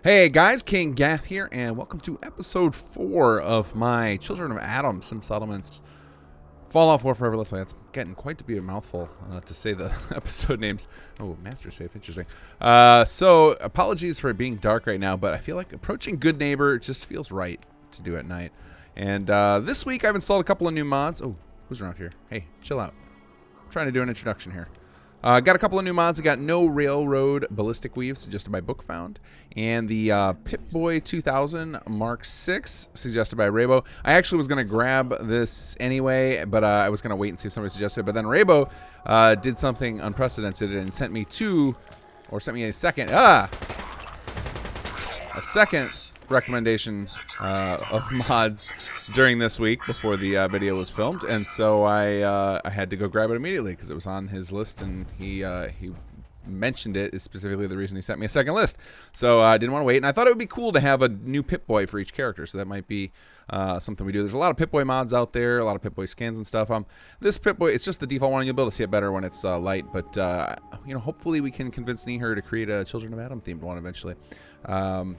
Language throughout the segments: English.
Hey guys, kinggath here, and welcome to episode 4 of my Children of Adam Sim Settlements Fall War Forever Let's Play. It's getting quite to be a mouthful to say the episode names. Oh, Master Safe, interesting. So, apologies for it being dark right now, but I feel like approaching Good Neighbor just feels right to do at night. And this week I've installed a couple of new mods. Oh, who's around here? Hey, chill out. I'm trying to do an introduction here. Got a couple of new mods. I got No Railroad Ballistic Weave, suggested by Bookfound, and the Pip-Boy 2000 Mark 6, suggested by Raybo. I actually was going to grab this anyway, but I was going to wait and see if somebody suggested it. But then Raybo did something unprecedented and sent me a second recommendation of mods during this week before the video was filmed, and so I had to go grab it immediately because it was on his list, and he mentioned it is specifically the reason he sent me a second list. So I didn't want to wait, and I thought it would be cool to have a new Pip-Boy for each character, so that might be something we do. There's a lot of Pip-Boy mods out there, a lot of Pip-Boy skins and stuff. This Pip-Boy, it's just the default one, and you'll be able to see it better when it's light, but you know, hopefully we can convince Neher to create a Children of Adam themed one eventually.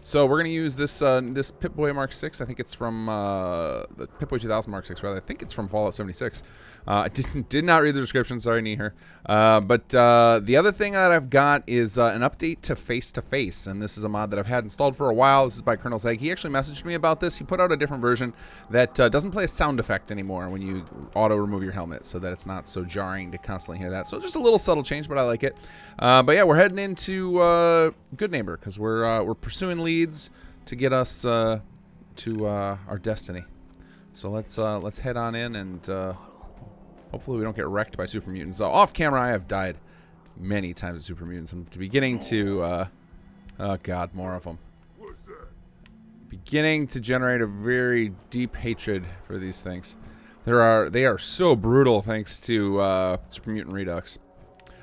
So we're gonna use this this Pip-Boy Mark 6. I think it's from the Pip-Boy 2000 Mark 6 rather. I think it's from Fallout 76. I did not read the description. Sorry, Neher. But the other thing that I've got is an update to Face-to-Face, and this is a mod that I've had installed for a while. This is by Colonel Zeg. He actually messaged me about this. He put out a different version that doesn't play a sound effect anymore when you auto remove your helmet, so that it's not so jarring to constantly hear that. So just a little subtle change, but I like it. But yeah, we're heading into Good Neighbor because we're pursuing leads to get us to our destiny. So let's head on in, and hopefully we don't get wrecked by super mutants. Off camera, I have died many times with super mutants. I'm beginning to oh god, more of them. Beginning to generate a very deep hatred for these things. They are so brutal thanks to Super Mutant Redux.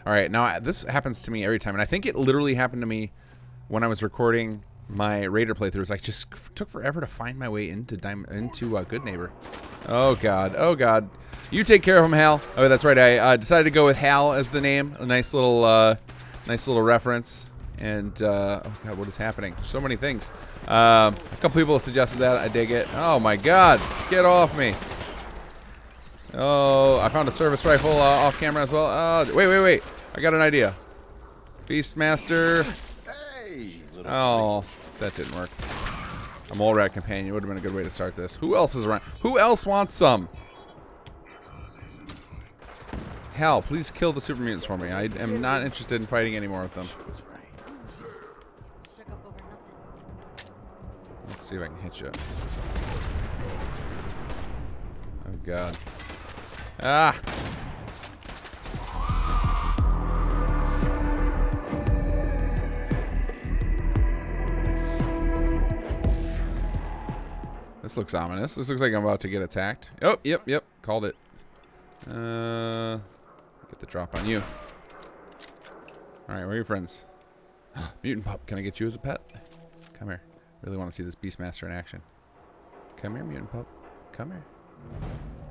All right, now this happens to me every time, and I think it literally happened to me when I was recording my Raider playthroughs. I just took forever to find my way into Good Neighbor. Oh god, oh god. You take care of him, Hal. Oh, that's right. I decided to go with Hal as the name. A nice little reference. And oh god, what is happening? So many things. A couple people have suggested that. I dig it. Oh my god, get off me. Oh, I found a service rifle off camera as well. Wait. I got an idea. Beastmaster. Hey, oh, that didn't work. A mole rat companion would have been a good way to start this. Who else is around? Who else wants some? Hal, please kill the super mutants for me. I am not interested in fighting any more with them. Let's see if I can hit you. Oh god. Ah! This looks ominous. This looks like I'm about to get attacked. Oh, yep. Called it. Get the drop on you. Alright, where are your friends? Mutant pup, can I get you as a pet? Come here. Really want to see this Beastmaster in action. Come here, mutant pup. Come here.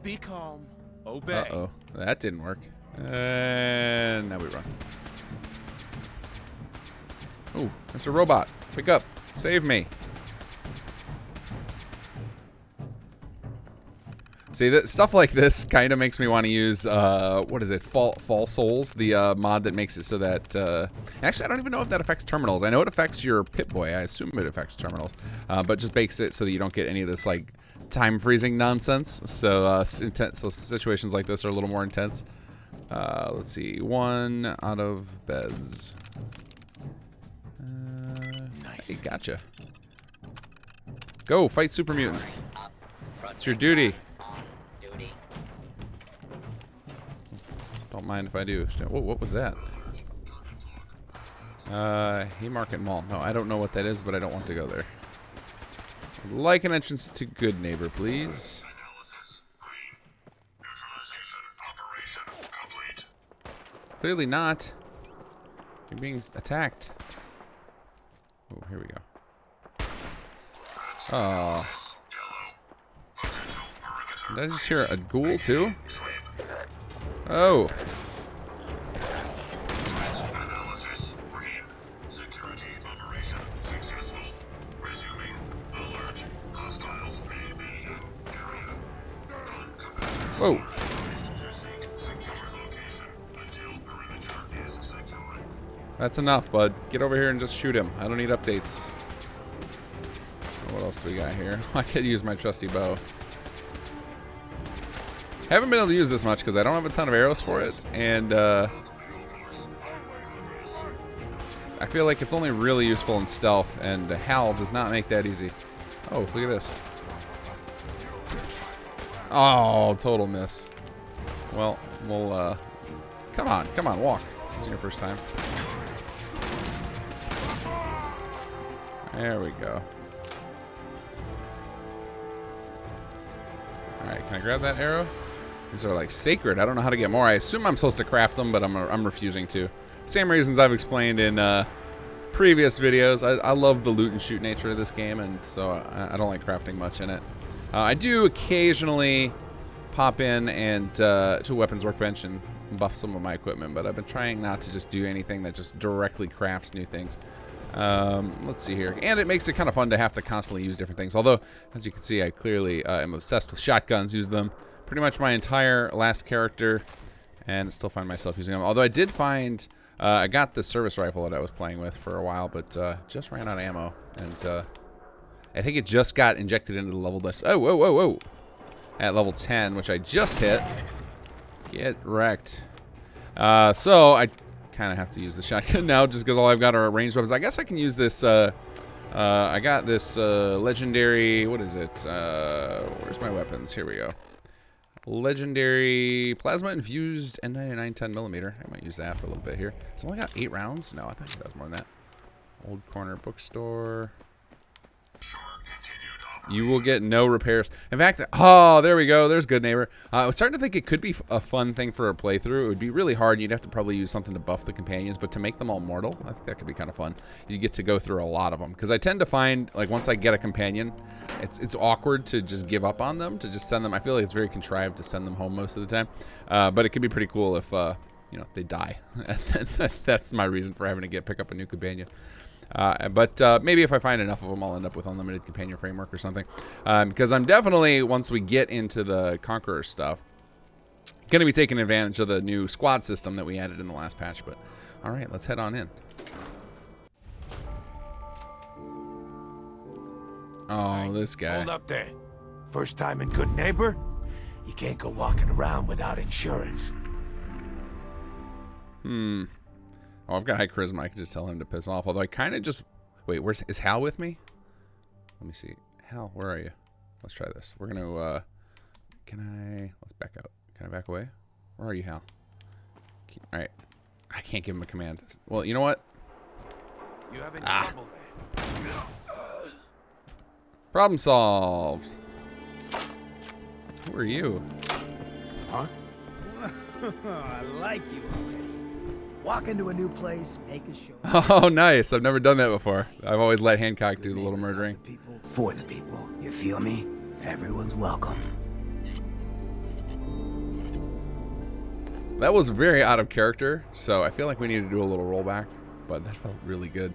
be calm. Obey. Uh-oh. That didn't work. And now we run. Oh, Mr. Robot. Pick up. Save me. See, that stuff like this kind of makes me want to use, what is it, Fall Souls, the mod that makes it so that, actually, I don't even know if that affects terminals. I know it affects your Pip-Boy. I assume it affects terminals, but just makes it so that you don't get any of this, like, time freezing nonsense. So, so situations like this are a little more intense. Let's see, 1 out of beds. Nice. Hey, gotcha. Go, fight super mutants. It's your duty. Don't mind if I do. Whoa, what was that? Haymarket Mall. No, I don't know what that is, but I don't want to go there. I'd like an entrance to Good Neighbor, please. Analysis green. Neutralization operation complete. Clearly not. You're being attacked. Oh, here we go. Oh. Did I just hear a ghoul too? Oh. Analysis green. Security operation successful. Whoa. That's enough, bud. Get over here and just shoot him. I don't need updates. What else do we got here? I could use my trusty bow. Haven't been able to use this much because I don't have a ton of arrows for it, and I feel like it's only really useful in stealth, and Hal does not make that easy. Oh, look at this. Oh, total miss. Well, we'll, come on, walk. This isn't your first time. There we go. Alright, can I grab that arrow? These are like sacred. I don't know how to get more. I assume I'm supposed to craft them, but I'm refusing to. Same reasons I've explained in previous videos. I love the loot and shoot nature of this game, and so I don't like crafting much in it. I do occasionally pop in and to a weapons workbench and buff some of my equipment, but I've been trying not to just do anything that just directly crafts new things. Let's see here. And it makes it kind of fun to have to constantly use different things. Although, as you can see, I clearly am obsessed with shotguns. Use them pretty much my entire last character, and still find myself using them. Although I did find, I got the service rifle that I was playing with for a while, but just ran out of ammo. And I think it just got injected into the level list. Oh, whoa, whoa, whoa. At level 10, which I just hit. Get wrecked. So I kind of have to use the shotgun now just because all I've got are ranged weapons. I guess I can use this, I got this legendary, what is it? Where's my weapons? Here we go. Legendary plasma infused N99 10mm. I might use that for a little bit here. It's only got 8 rounds? No, I thought it was more than that. Old corner bookstore. You will get no repairs. In fact, oh, there we go. There's good neighbor. I was starting to think it could be a fun thing for a playthrough. It would be really hard. You'd have to probably use something to buff the companions, but to make them all mortal, I think that could be kind of fun. You get to go through a lot of them, because I tend to find, like, once I get a companion, it's awkward to just give up on them, to just send them. I feel like it's very contrived to send them home most of the time, but it could be pretty cool if, you know, they die. That's my reason for having to pick up a new companion. But maybe if I find enough of them, I'll end up with unlimited companion framework or something. Because I'm definitely, once we get into the Conqueror stuff, going to be taking advantage of the new squad system that we added in the last patch. But all right, let's head on in. Oh, this guy. Hold up there. First time in Good Neighbor? You can't go walking around without insurance. Oh, I've got high charisma. I can just tell him to piss off. Although I kind of just... Wait, is Hal with me? Let me see. Hal, where are you? Let's try this. We're going to... Let's back out. Can I back away? Where are you, Hal? All right. I can't give him a command. Well, you know what? You having trouble there? Problem solved. Who are you? Huh? I like you already. Walk into a new place, make a show. Oh, nice. I've never done that before. I've always let Hancock do the little murdering. The people, for the people. You feel me? Everyone's welcome. That was very out of character, so I feel like we need to do a little rollback, but that felt really good.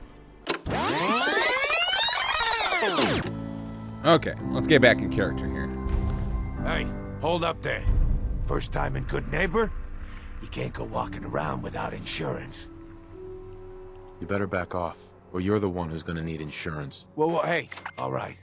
Okay, let's get back in character here. Hey, hold up there. First time in Good Neighbor? You can't go walking around without insurance. You better back off, or you're the one who's gonna need insurance. Well, hey, all right.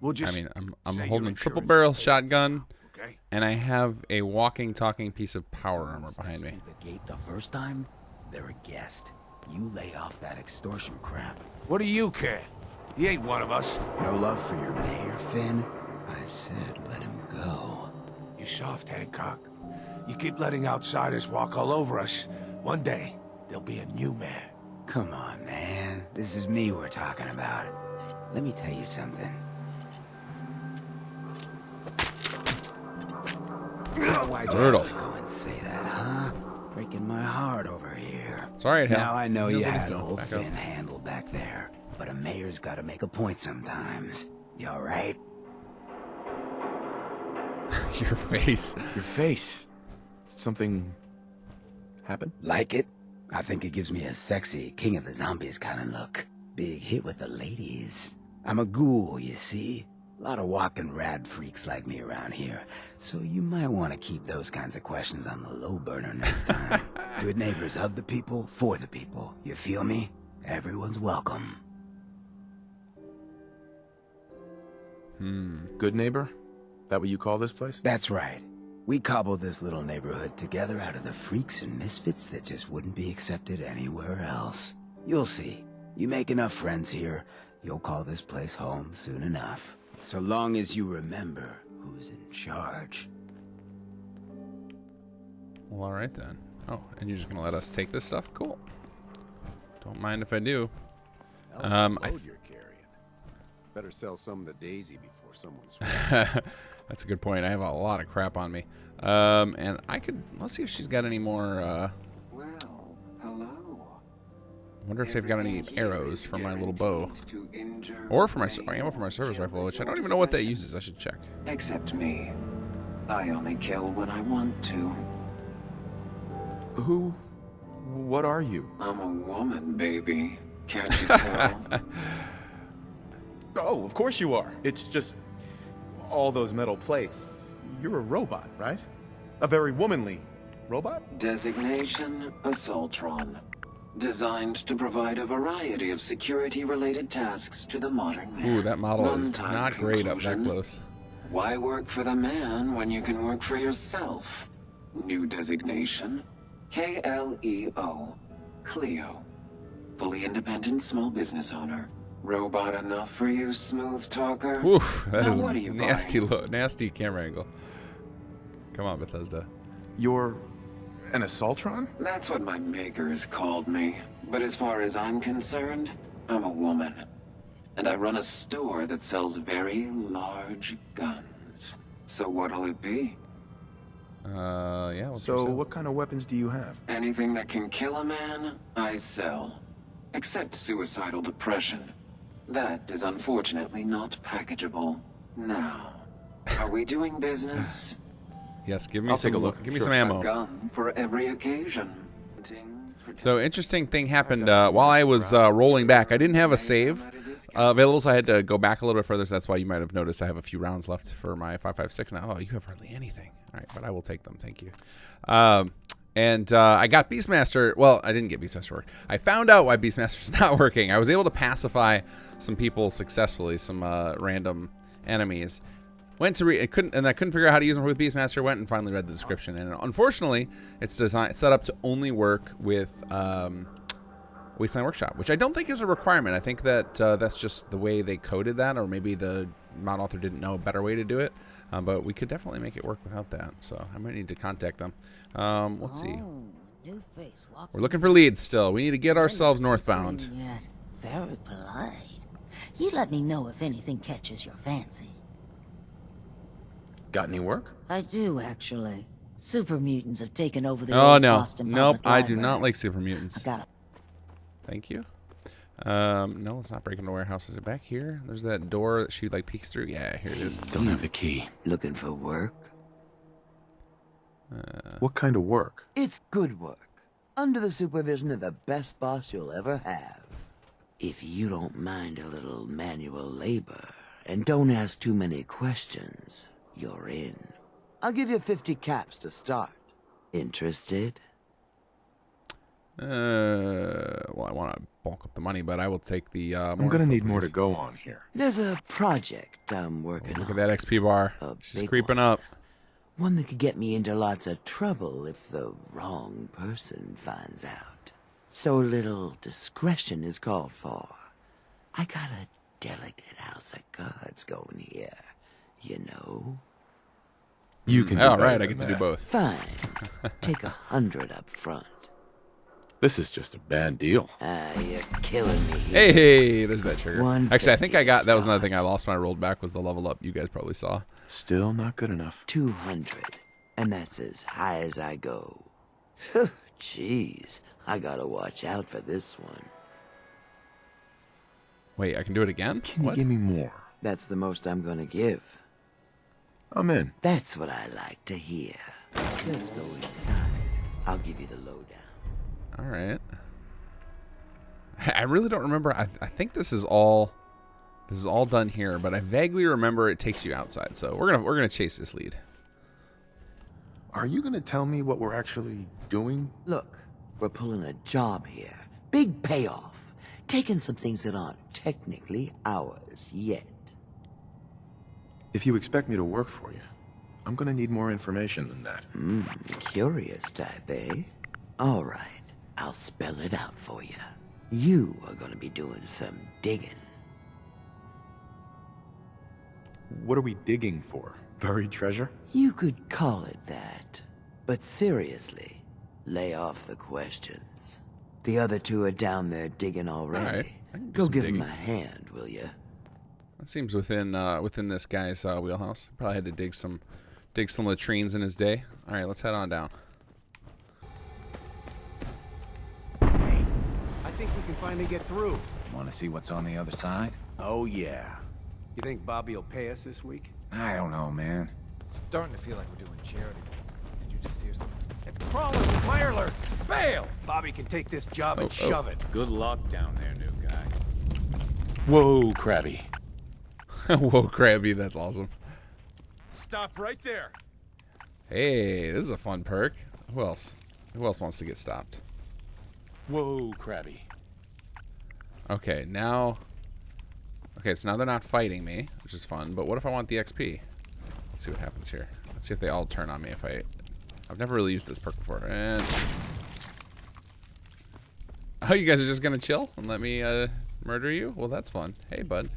We'll just... I mean, I'm say holding your a triple insurance barrel is paid. shotgun, Okay. and I have a walking, talking piece of power armor Steps behind me. through the gate the first time, they're a guest. You lay off that extortion crap. What do you care? He ain't one of us. No love for your mayor, Finn? I said let him go. You soft, Hancock. You keep letting outsiders walk all over us. One day, there'll be a new mayor. Come on, man. This is me we're talking about. Let me tell you something. Why'd you Brutal. have to go and say that, huh? Breaking my heart over here. It's all right, Hal. Now I know He knows you what he's had doing. old Back Finn up. handled back there, but a mayor's gotta make a point sometimes. You alright? Your face. Your face. Something happened? Like it? I think it gives me a sexy King of the Zombies kind of look. Big hit with the ladies. I'm a ghoul, you see. A lot of walking rad freaks like me around here, so you might want to keep those kinds of questions on the low burner next time. Good neighbors of the people, for the people. You feel me? Everyone's welcome. Good neighbor? That what you call this place? That's right. We cobbled this little neighborhood together out of the freaks and misfits that just wouldn't be accepted anywhere else. You'll see. You make enough friends here, you'll call this place home soon enough. So long as you remember who's in charge. Well, all right then. Oh, and you're just gonna let us take this stuff? Cool. Don't mind if I do. You're carrying. Better sell some of the daisy before someone's. That's a good point. I have a lot of crap on me. And I could, let's see if she's got any more, Well, hello. I wonder if they've got any arrows for my little bow. Or for my ammo for my service rifle, which I don't even know what that uses. I should check. Except me. I only kill when I want to. What are you? I'm a woman, baby. Can't you tell? Oh, of course you are. It's just all those metal plates. You're a robot, right? A very womanly robot? Designation, Assaultron. Designed to provide a variety of security-related tasks to the modern man. Ooh, that model is One-time not great up that conclusion. close. Why work for the man when you can work for yourself? New designation, KLEO, Cleo. Fully independent small business owner. Robot enough for you, smooth talker? Oof, that Now is what a are you nasty, buying? nasty camera angle. Come on, Bethesda. You're an Assaultron? That's what my makers called me. But as far as I'm concerned, I'm a woman. And I run a store that sells very large guns. So what'll it be? Yeah. what's So your sale? what kind of weapons do you have? Anything that can kill a man, I sell. Except suicidal depression. That is unfortunately not packageable. Now, are we doing business? Yes, give me I'll some. take a look, Give me sure. some A ammo. gun for every occasion. So interesting thing happened while I was rolling back. I didn't have a save available, so I had to go back a little bit further. So that's why you might have noticed I have a few rounds left for my 5.56 now. Oh, you have hardly anything. All right, but I will take them. Thank you. And I got Beastmaster. Well, I didn't get Beastmaster to work. I found out why Beastmaster's not working. I was able to pacify some people successfully, some random enemies. Went to I couldn't figure out how to use them with Beastmaster. Went and finally read the description, and unfortunately, it's set up to only work with Wasteland Workshop, which I don't think is a requirement. I think that that's just the way they coded that, or maybe the mod author didn't know a better way to do it. But we could definitely make it work without that. So I might need to contact them. Let's see. New face walks We're looking for leads still. We need to get ourselves northbound. Yeah, very polite. You let me know if anything catches your fancy. Got any work? I do, actually. Super mutants have taken over the Oh old no, Boston nope. Public I do not Library. like super mutants. I got a Thank you. No, let's not break into the warehouse. Is it back here? There's that door that she like peeks through. Yeah, here it is. Don't have the key. Looking for work? What kind of work? It's good work. Under the supervision of the best boss you'll ever have. If you don't mind a little manual labor, and don't ask too many questions, you're in. I'll give you 50 caps to start. Interested? Well, I want to bulk up the money, but I will take the. I'm gonna need more to go on here. There's a project I'm working Look on. at that XP bar. A She's big creeping one. up. One that could get me into lots of trouble if the wrong person finds out. So little discretion is called for. I got a delicate house of cards going here, you know. You can do All better right, I than get to do that. both. Fine. Take 100 up front. This is just a bad deal. You're killing me here. Hey, there's that trigger. 150 Actually, I think I got that was another start. thing I lost when I rolled back was the level up. You guys probably saw. Still not good enough. 200. And that's as high as I go. Jeez, I gotta watch out for this one. Wait, I can do it again? Can What? you give me more? That's the most I'm gonna give. I'm in. That's what I like to hear. Let's go inside. I'll give you the lowdown. All right. I really don't remember. I think this is all This is all done here, but I vaguely remember it takes you outside. So we're gonna chase this lead. Are you gonna tell me what we're actually doing? Look, we're pulling a job here. Big payoff. Taking some things that aren't technically ours yet. If you expect me to work for you, I'm gonna need more information than that. Curious type, eh? All right, I'll spell it out for you. You are gonna be doing some digging. What are we digging for? Buried treasure? You could call it that. But seriously, lay off the questions. The other two are down there digging already. All right, I can do Go some give digging. them a hand, will you? That seems within this guy's wheelhouse. Probably had to dig some latrines in his day. All right, let's head on down. Hey, I think we can finally get through. Want to see what's on the other side? Oh, yeah. You think Bobby will pay us this week? I don't know, man. It's starting to feel like we're doing charity. Did you just hear something? It's crawling with mirelurks. Bail! Bobby can take this job and shove it. Good luck down there, new guy. Whoa, Krabby. Whoa, Krabby, that's awesome. Stop right there. Hey, this is a fun perk. Who else? Who else wants to get stopped? Whoa, Krabby. Okay, now... Okay, so now they're not fighting me, which is fun. But what if I want the XP? Let's see what happens here. Let's see if they all turn on me if I... I've never really used this perk before. And... Oh, you guys are just gonna chill and let me murder you? Well, that's fun. Hey, bud.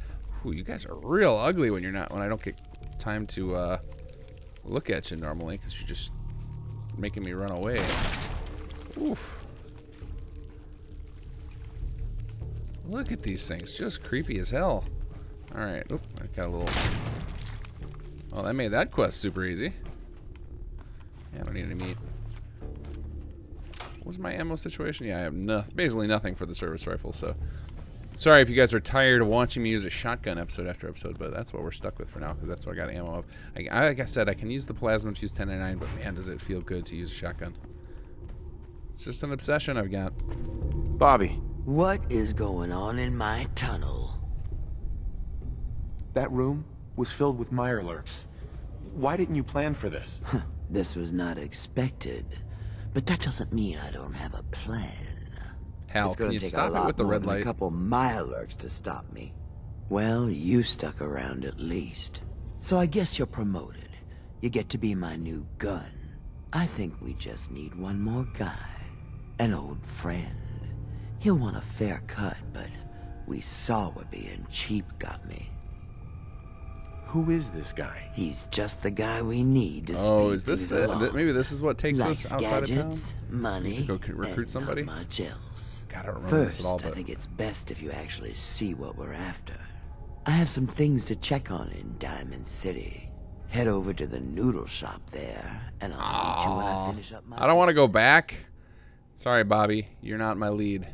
Ooh, you guys are real ugly when I don't get time to look at you normally because you're just making me run away. Oof. Look at these things, just creepy as hell. All right, oop, I got a little. Well, that made that quest super easy. Yeah, I don't need any meat. What was my ammo situation? Yeah, I have basically nothing for the service rifle, so. Sorry if you guys are tired of watching me use a shotgun episode after episode, but that's what we're stuck with for now, because that's what I got ammo of. Like I said, I can use the plasma to use 1099, but man, does it feel good to use a shotgun. It's just an obsession I've got. Bobby. What is going on in my tunnel? That room was filled with mirelurks. Why didn't you plan for this? This was not expected, but that doesn't mean I don't have a plan. Hal, It's can gonna you take stop a it lot with the more red than light? a couple mirelurks to stop me. Well, you stuck around at least. So I guess you're promoted. You get to be my new gun. I think we just need one more guy. An old friend. He'll want a fair cut, but we saw what being cheap got me. Who is this guy? He's just the guy we need to Oh, speed is this things along. maybe this is what takes Likes us outside gadgets, of town? money, We need to go recruit and somebody? not much else. God, I don't remember First, this at all, I but think it's best if you actually see what we're after. I have some things to check on in Diamond City. Head over to the noodle shop there, and I'll meet you when I finish up my... I don't want to go back. Sorry, Bobby, you're not my lead.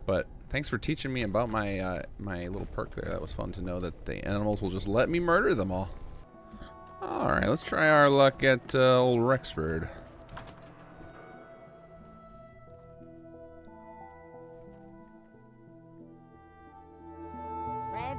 But thanks for teaching me about my my little perk there. That was fun to know that the animals will just let me murder them all. All right, let's try our luck at old Rexford. Fred,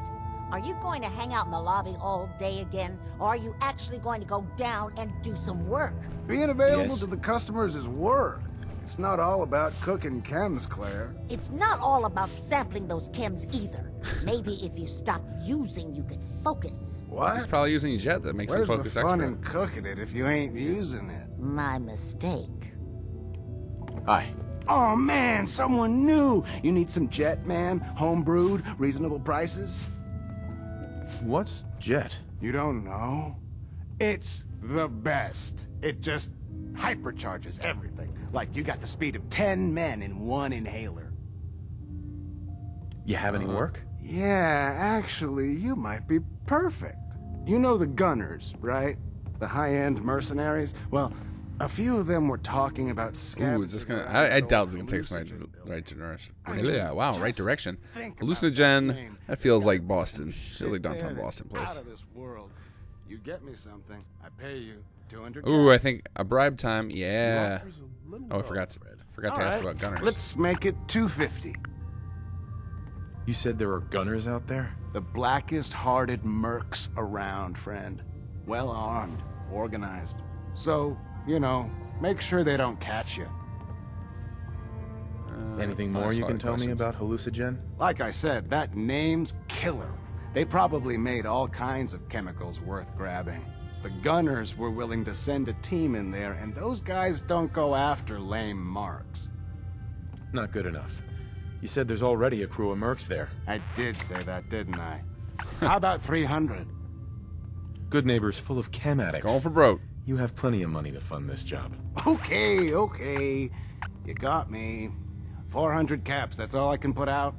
are you going to hang out in the lobby all day again, or are you actually going to go down and do some work? Being available Yes. to the customers is work. It's not all about cooking chems, Claire. It's not all about sampling those chems either. Maybe if you stopped using, you could focus. What? He's probably using a jet that makes Where's him the focus fun extra. in cooking it if you ain't using it? My mistake. Hi. Oh man, someone new. You need some Jet, man? Homebrewed, reasonable prices? What's Jet? You don't know? It's the best. It just hypercharges everything. Like you got the speed of 10 men in one inhaler. You have any work? Yeah, actually, you might be perfect. You know the gunners, right? The high-end mercenaries? Well, a few of them were talking about Ooh, is this gonna? I doubt it's gonna take us in the right direction. Yeah, wow, right direction. Hallucinogen. That feels like Boston. Feels like downtown Boston place. Out of this world. You get me something, I pay you 200. Ooh, I think a bribe time. Yeah. Oh, I forgot to ask about gunners. Let's make it 250. You said there were gunners out there? The blackest-hearted mercs around, friend. Well-armed, organized. So, you know, make sure they don't catch you. Anything more you can tell me about Hallucigen? Like I said, that name's killer. They probably made all kinds of chemicals worth grabbing. The gunners were willing to send a team in there, and those guys don't go after lame marks. Not good enough. You said there's already a crew of mercs there. I did say that, didn't I? How about 300? Good Neighbor's full of chem addicts. Going for broke. You have plenty of money to fund this job. Okay, okay. You got me. 400 caps, that's all I can put out?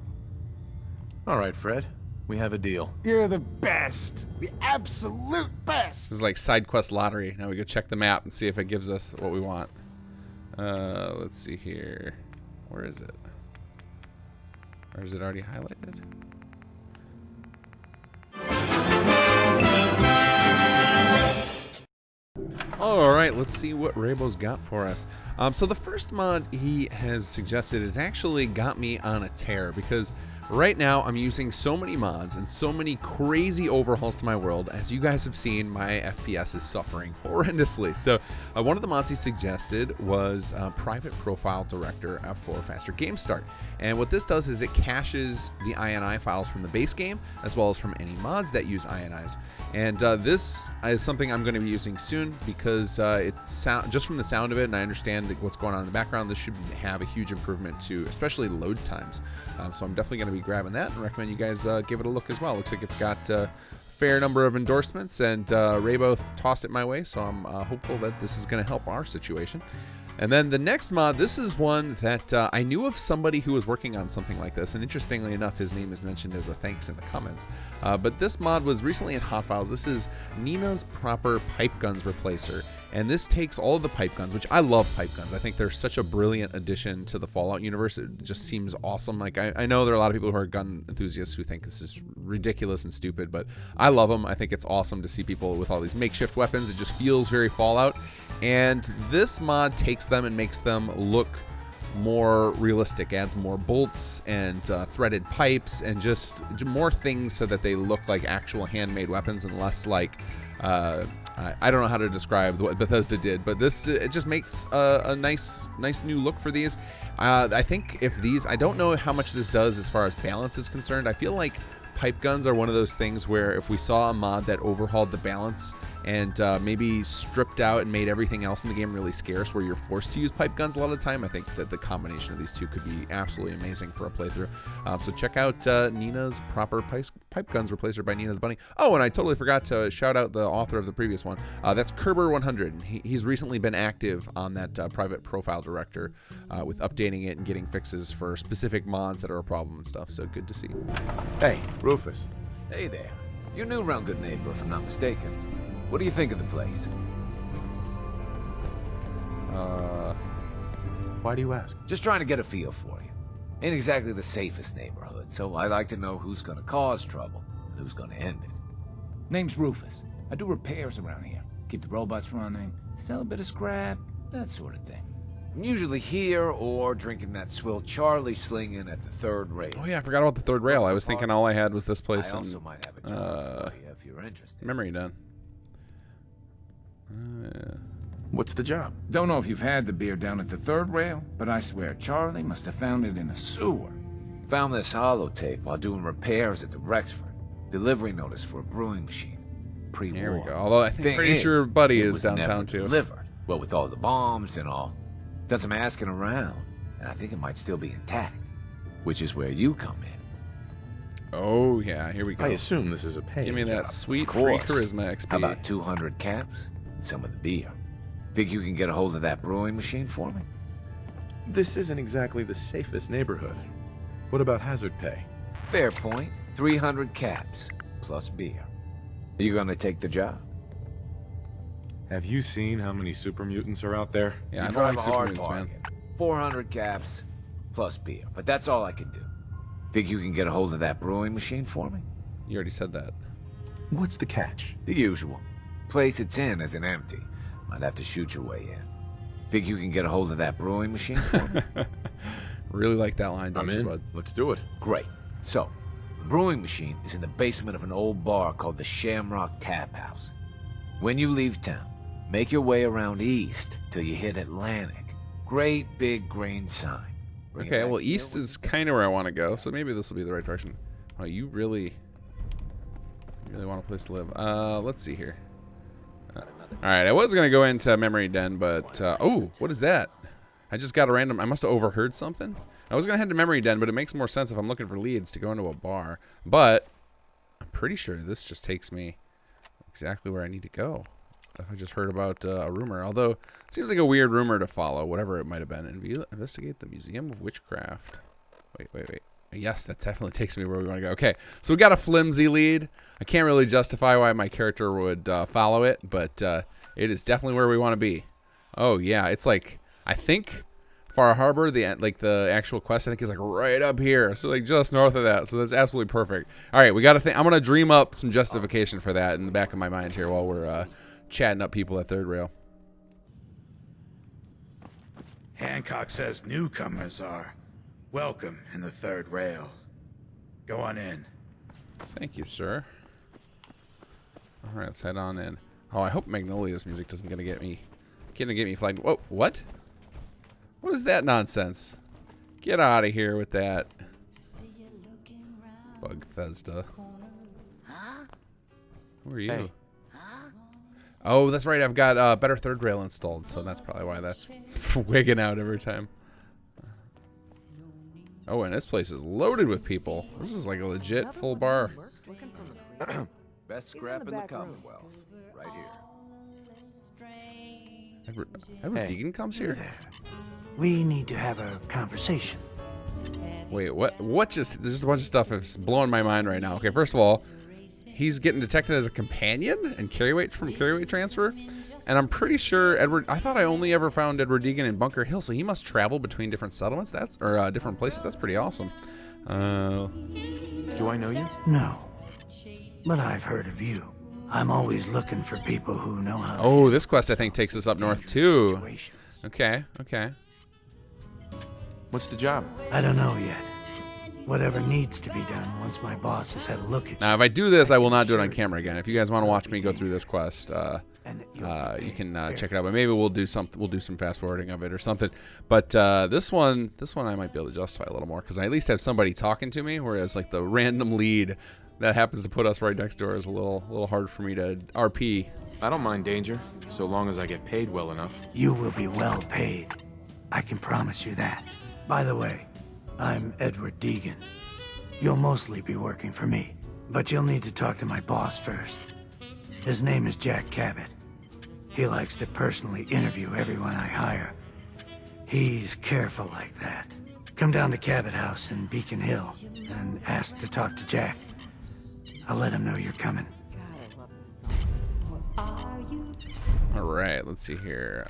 All right, Fred. We have a deal. You're the best. The absolute best. This is like side quest lottery. Now we go check the map and see if it gives us what we want. Let's see here. Where is it? Or is it already highlighted? All right, let's see what Raybo's got for us. So the first mod he has suggested has actually got me on a tear because right now I'm using so many mods and so many crazy overhauls to my world. As you guys have seen, my FPS is suffering horrendously. So one of the mods he suggested was Private Profile Director for faster game start. And what this does is it caches the INI files from the base game as well as from any mods that use INIs. And this is something I'm going to be using soon because it's just from the sound of it, and I understand what's going on in the background, this should have a huge improvement to especially load times. So I'm definitely going to be grabbing that and recommend you guys give it a look as well. Looks like it's got a fair number of endorsements, and Raybo tossed it my way, so I'm hopeful that this is going to help our situation. And then the next mod, this is one that I knew of somebody who was working on something like this, and interestingly enough, his name is mentioned as a thanks in the comments. But this mod was recently in Hot Files. This is Nina's Proper Pipe Guns Replacer, and this takes all of the pipe guns, which I love pipe guns. I think they're such a brilliant addition to the Fallout universe. It just seems awesome. Like I know there are a lot of people who are gun enthusiasts who think this is ridiculous and stupid, but I love them. I think it's awesome to see people with all these makeshift weapons. It just feels very Fallout. And this mod takes them and makes them look more realistic, adds more bolts and threaded pipes and just more things so that they look like actual handmade weapons and less like I don't know how to describe what Bethesda did, but this it just makes a nice new look for these. I think if these, I don't know how much this does as far as balance is concerned. I feel like pipe guns are one of those things where if we saw a mod that overhauled the balance and maybe stripped out and made everything else in the game really scarce, where you're forced to use pipe guns a lot of the time, I think that the combination of these two could be absolutely amazing for a playthrough. So check out Nina's Proper Pipe Guns Replacer by Nina the Bunny. Oh, and I totally forgot to shout out the author of the previous one. That's Kerber100. He's recently been active on that Private Profile Director with updating it and getting fixes for specific mods that are a problem and stuff. So good to see. Hey, Rufus. Hey there. You're new around Good Neighbor, if I'm not mistaken. What do you think of the place? Why do you ask? Just trying to get a feel for you. Ain't exactly the safest neighborhood, so I like to know who's gonna cause trouble and who's gonna end it. Name's Rufus. I do repairs around here. Keep the robots running, sell a bit of scrap, that sort of thing. I'm usually here or drinking that swill Charlie slinging at the third rail. Oh yeah, I forgot about the third rail. I was thinking all I had was this place. I also might have a job for you if you're interested. Memory done. What's the job? Don't know if you've had the beer down at the third rail, but I swear Charlie must have found it in a sewer. Found this holotape while doing repairs at the Rexford. Delivery notice for a brewing machine. Pre-war. Here we go. Although I think pretty sure Buddy is downtown too. Delivered. Well, with all the bombs and all. Done some asking around, and I think it might still be intact. Which is where you come in. Oh yeah, here we go. I assume this is a paying Give me that job. sweet free charisma XP. How about 200 caps and some of the beer? Think you can get a hold of that brewing machine for me? This isn't exactly the safest neighborhood. What about hazard pay? Fair point. 300 caps, plus beer. Are you gonna take the job? Have you seen how many super mutants are out there? Yeah, I You don't like drive a super hard mutants, man. bargain. 400 caps, plus beer. But that's all I can do. Think you can get a hold of that brewing machine for me? You already said that. What's the catch? The usual. Place it's in isn't empty. Might have to shoot your way in. Think you can get a hold of that brewing machine for me? Really like that line, don't I'm you, in. bud? Let's do it. Great. So, brewing machine is in the basement of an old bar called the Shamrock Tap House. When you leave town, make your way around east till you hit Atlantic. Great big green sign. Bring it Okay, back well, here east with- is kind of where I want to go, so maybe this will be the right direction. Oh, you really want a place to live. Let's see here. All right, I was gonna go into Memory Den, but oh, what is that? I just got a random. I must have overheard something. I was gonna head to Memory Den, but it makes more sense if I'm looking for leads to go into a bar. But I'm pretty sure this just takes me exactly where I need to go. If I just heard about a rumor, although it seems like a weird rumor to follow, whatever it might have been. Investigate the Museum of Witchcraft. Wait. Yes, that definitely takes me where we want to go. Okay, so we got a flimsy lead. I can't really justify why my character would follow it, but it is definitely where we want to be. Oh yeah, it's like, I think Far Harbor, the actual quest, I think is like right up here, so like just north of that. So that's absolutely perfect. All right, we got to think. I'm gonna dream up some justification for that in the back of my mind here while we're chatting up people at Third Rail. Hancock says newcomers are welcome in the Third Rail. Go on in. Thank you, sir. All right, let's head on in. Oh, I hope Magnolia's music doesn't get me flagged. Whoa, what? What is that nonsense? Get out of here with that. Bugthesda. Who are you? Hey. Oh, that's right. I've got Better Third Rail installed, so that's probably why that's wigging out every time. Oh, and this place is loaded with people. This is like a legit full bar. Best scrap in the Commonwealth. Right here. Edward Deegan comes here? We need to have a conversation. Wait, what? There's just a bunch of stuff that's blowing my mind right now. Okay, first of all, he's getting detected as a companion and carryweight transfer. And I'm pretty sure I thought I only ever found Edward Deegan in Bunker Hill, so he must travel between different settlements. Or different places. That's pretty awesome. Do I know you? No. But I've heard of you. I'm always looking for people who know how. Oh, this quest I think takes us up north too. Okay. What's the job? I don't know yet. Whatever needs to be done once my boss has had a look at you. Now, if I do this, I will not do it on camera again. If you guys want to watch me go through this quest, you can check it out. But maybe we'll do some fast forwarding of it or something. But this one I might be able to justify a little more because I at least have somebody talking to me. Whereas like the random lead that happens to put us right next door is a little hard for me to RP. I don't mind danger, so long as I get paid well enough. You will be well paid. I can promise you that. By the way, I'm Edward Deegan. You'll mostly be working for me, but you'll need to talk to my boss first. His name is Jack Cabot. He likes to personally interview everyone I hire. He's careful like that. Come down to Cabot House in Beacon Hill and ask to talk to Jack. I'll let him know you're coming. All right, let's see here.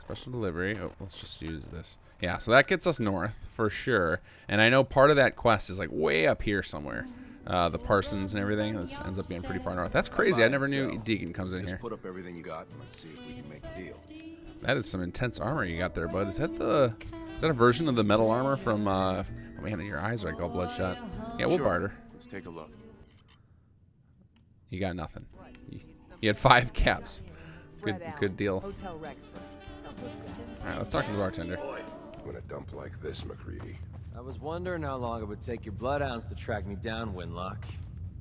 Special delivery. Oh, let's just use this. Yeah, so that gets us north for sure. And I know part of that quest is like way up here somewhere. The Parsons and everything. This ends up being pretty far north. That's crazy. I never knew Deegan comes in here. Just put up everything you got and let's see if we can make a deal. That is some intense armor you got there, bud. Is that a version of the metal armor from oh man, your eyes are like all bloodshot. Yeah, we'll barter. Let's take a look. You got nothing. You had 5 caps. Good deal. All right, let's talk to the bartender. When a dump like this, McCready. I was wondering how long it would take your bloodhounds to track me down, Winlock.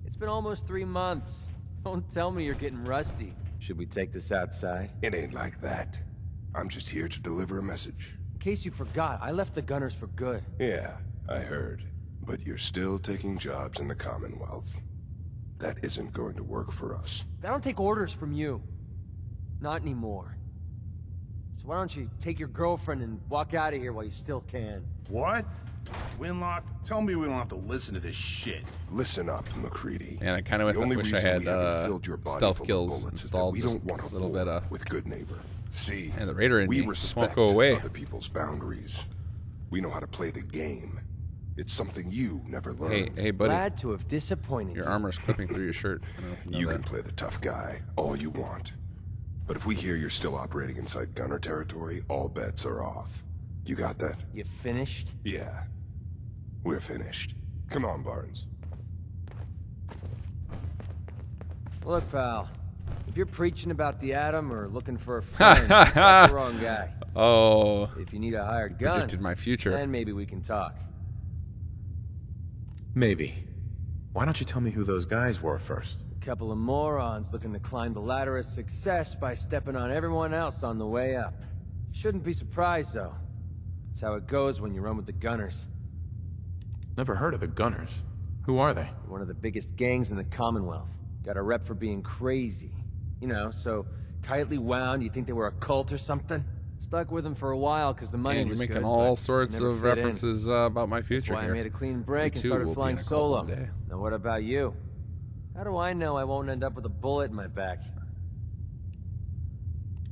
It's been almost 3 months. Don't tell me you're getting rusty. Should we take this outside? It ain't like that. I'm just here to deliver a message. In case you forgot, I left the Gunners for good. Yeah, I heard. But you're still taking jobs in the Commonwealth. That isn't going to work for us. I don't take orders from you. Not anymore. So why don't you take your girlfriend and walk out of here while you still can? What? Winlock, tell me we don't have to listen to this shit. Listen up, McCready. And I kind of wish I had stealth kills installed we don't want a little bit with good neighbor. See, and the raider in we me just respect won't go away. Other people's boundaries. We know how to play the game. It's something you never learned. Hey, buddy. Glad to have disappointed your armor's clipping through your shirt. I don't know if you know you that. can play the tough guy all you want. But if we hear you're still operating inside Gunner territory, all bets are off. You got that? You finished? Yeah. We're finished. Come on, Barnes. Look, pal. If you're preaching about the atom or looking for a friend, you got the wrong guy. Oh. If you need a hired gun, Predicted my future. then maybe we can talk. Maybe. Why don't you tell me who those guys were first? A couple of morons looking to climb the ladder of success by stepping on everyone else on the way up. Shouldn't be surprised, though. That's how it goes when you run with the Gunners. Never heard of the Gunners. Who are they? One of the biggest gangs in the Commonwealth. Got a rep for being crazy. You know, so tightly wound, you think they were a cult or something? Stuck with them for a while because the money Man, was you're making good, all but sorts never of fit in. references about my future That's why here. I made a clean break Me and too started will be flying in a cult solo. one day. Now what about you? How do I know I won't end up with a bullet in my back?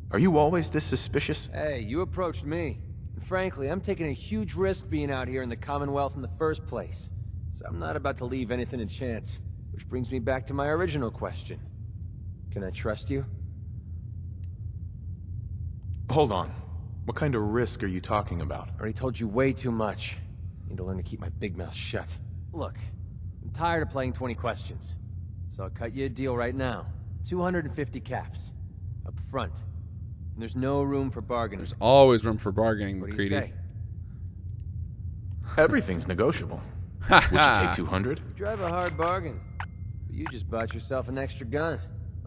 Are you always this suspicious? Hey, you approached me. And frankly, I'm taking a huge risk being out here in the Commonwealth in the first place. So I'm not about to leave anything to chance. Which brings me back to my original question. Can I trust you? Hold on. What kind of risk are you talking about? I already told you way too much. Need to learn to keep my big mouth shut. Look, I'm tired of playing 20 questions. So I'll cut you a deal right now. 250 caps. Up front. And there's no room for bargaining. There's always room for bargaining, What do you McCready. say? Everything's negotiable. Would you take 200? You drive a hard bargain. But you just bought yourself an extra gun.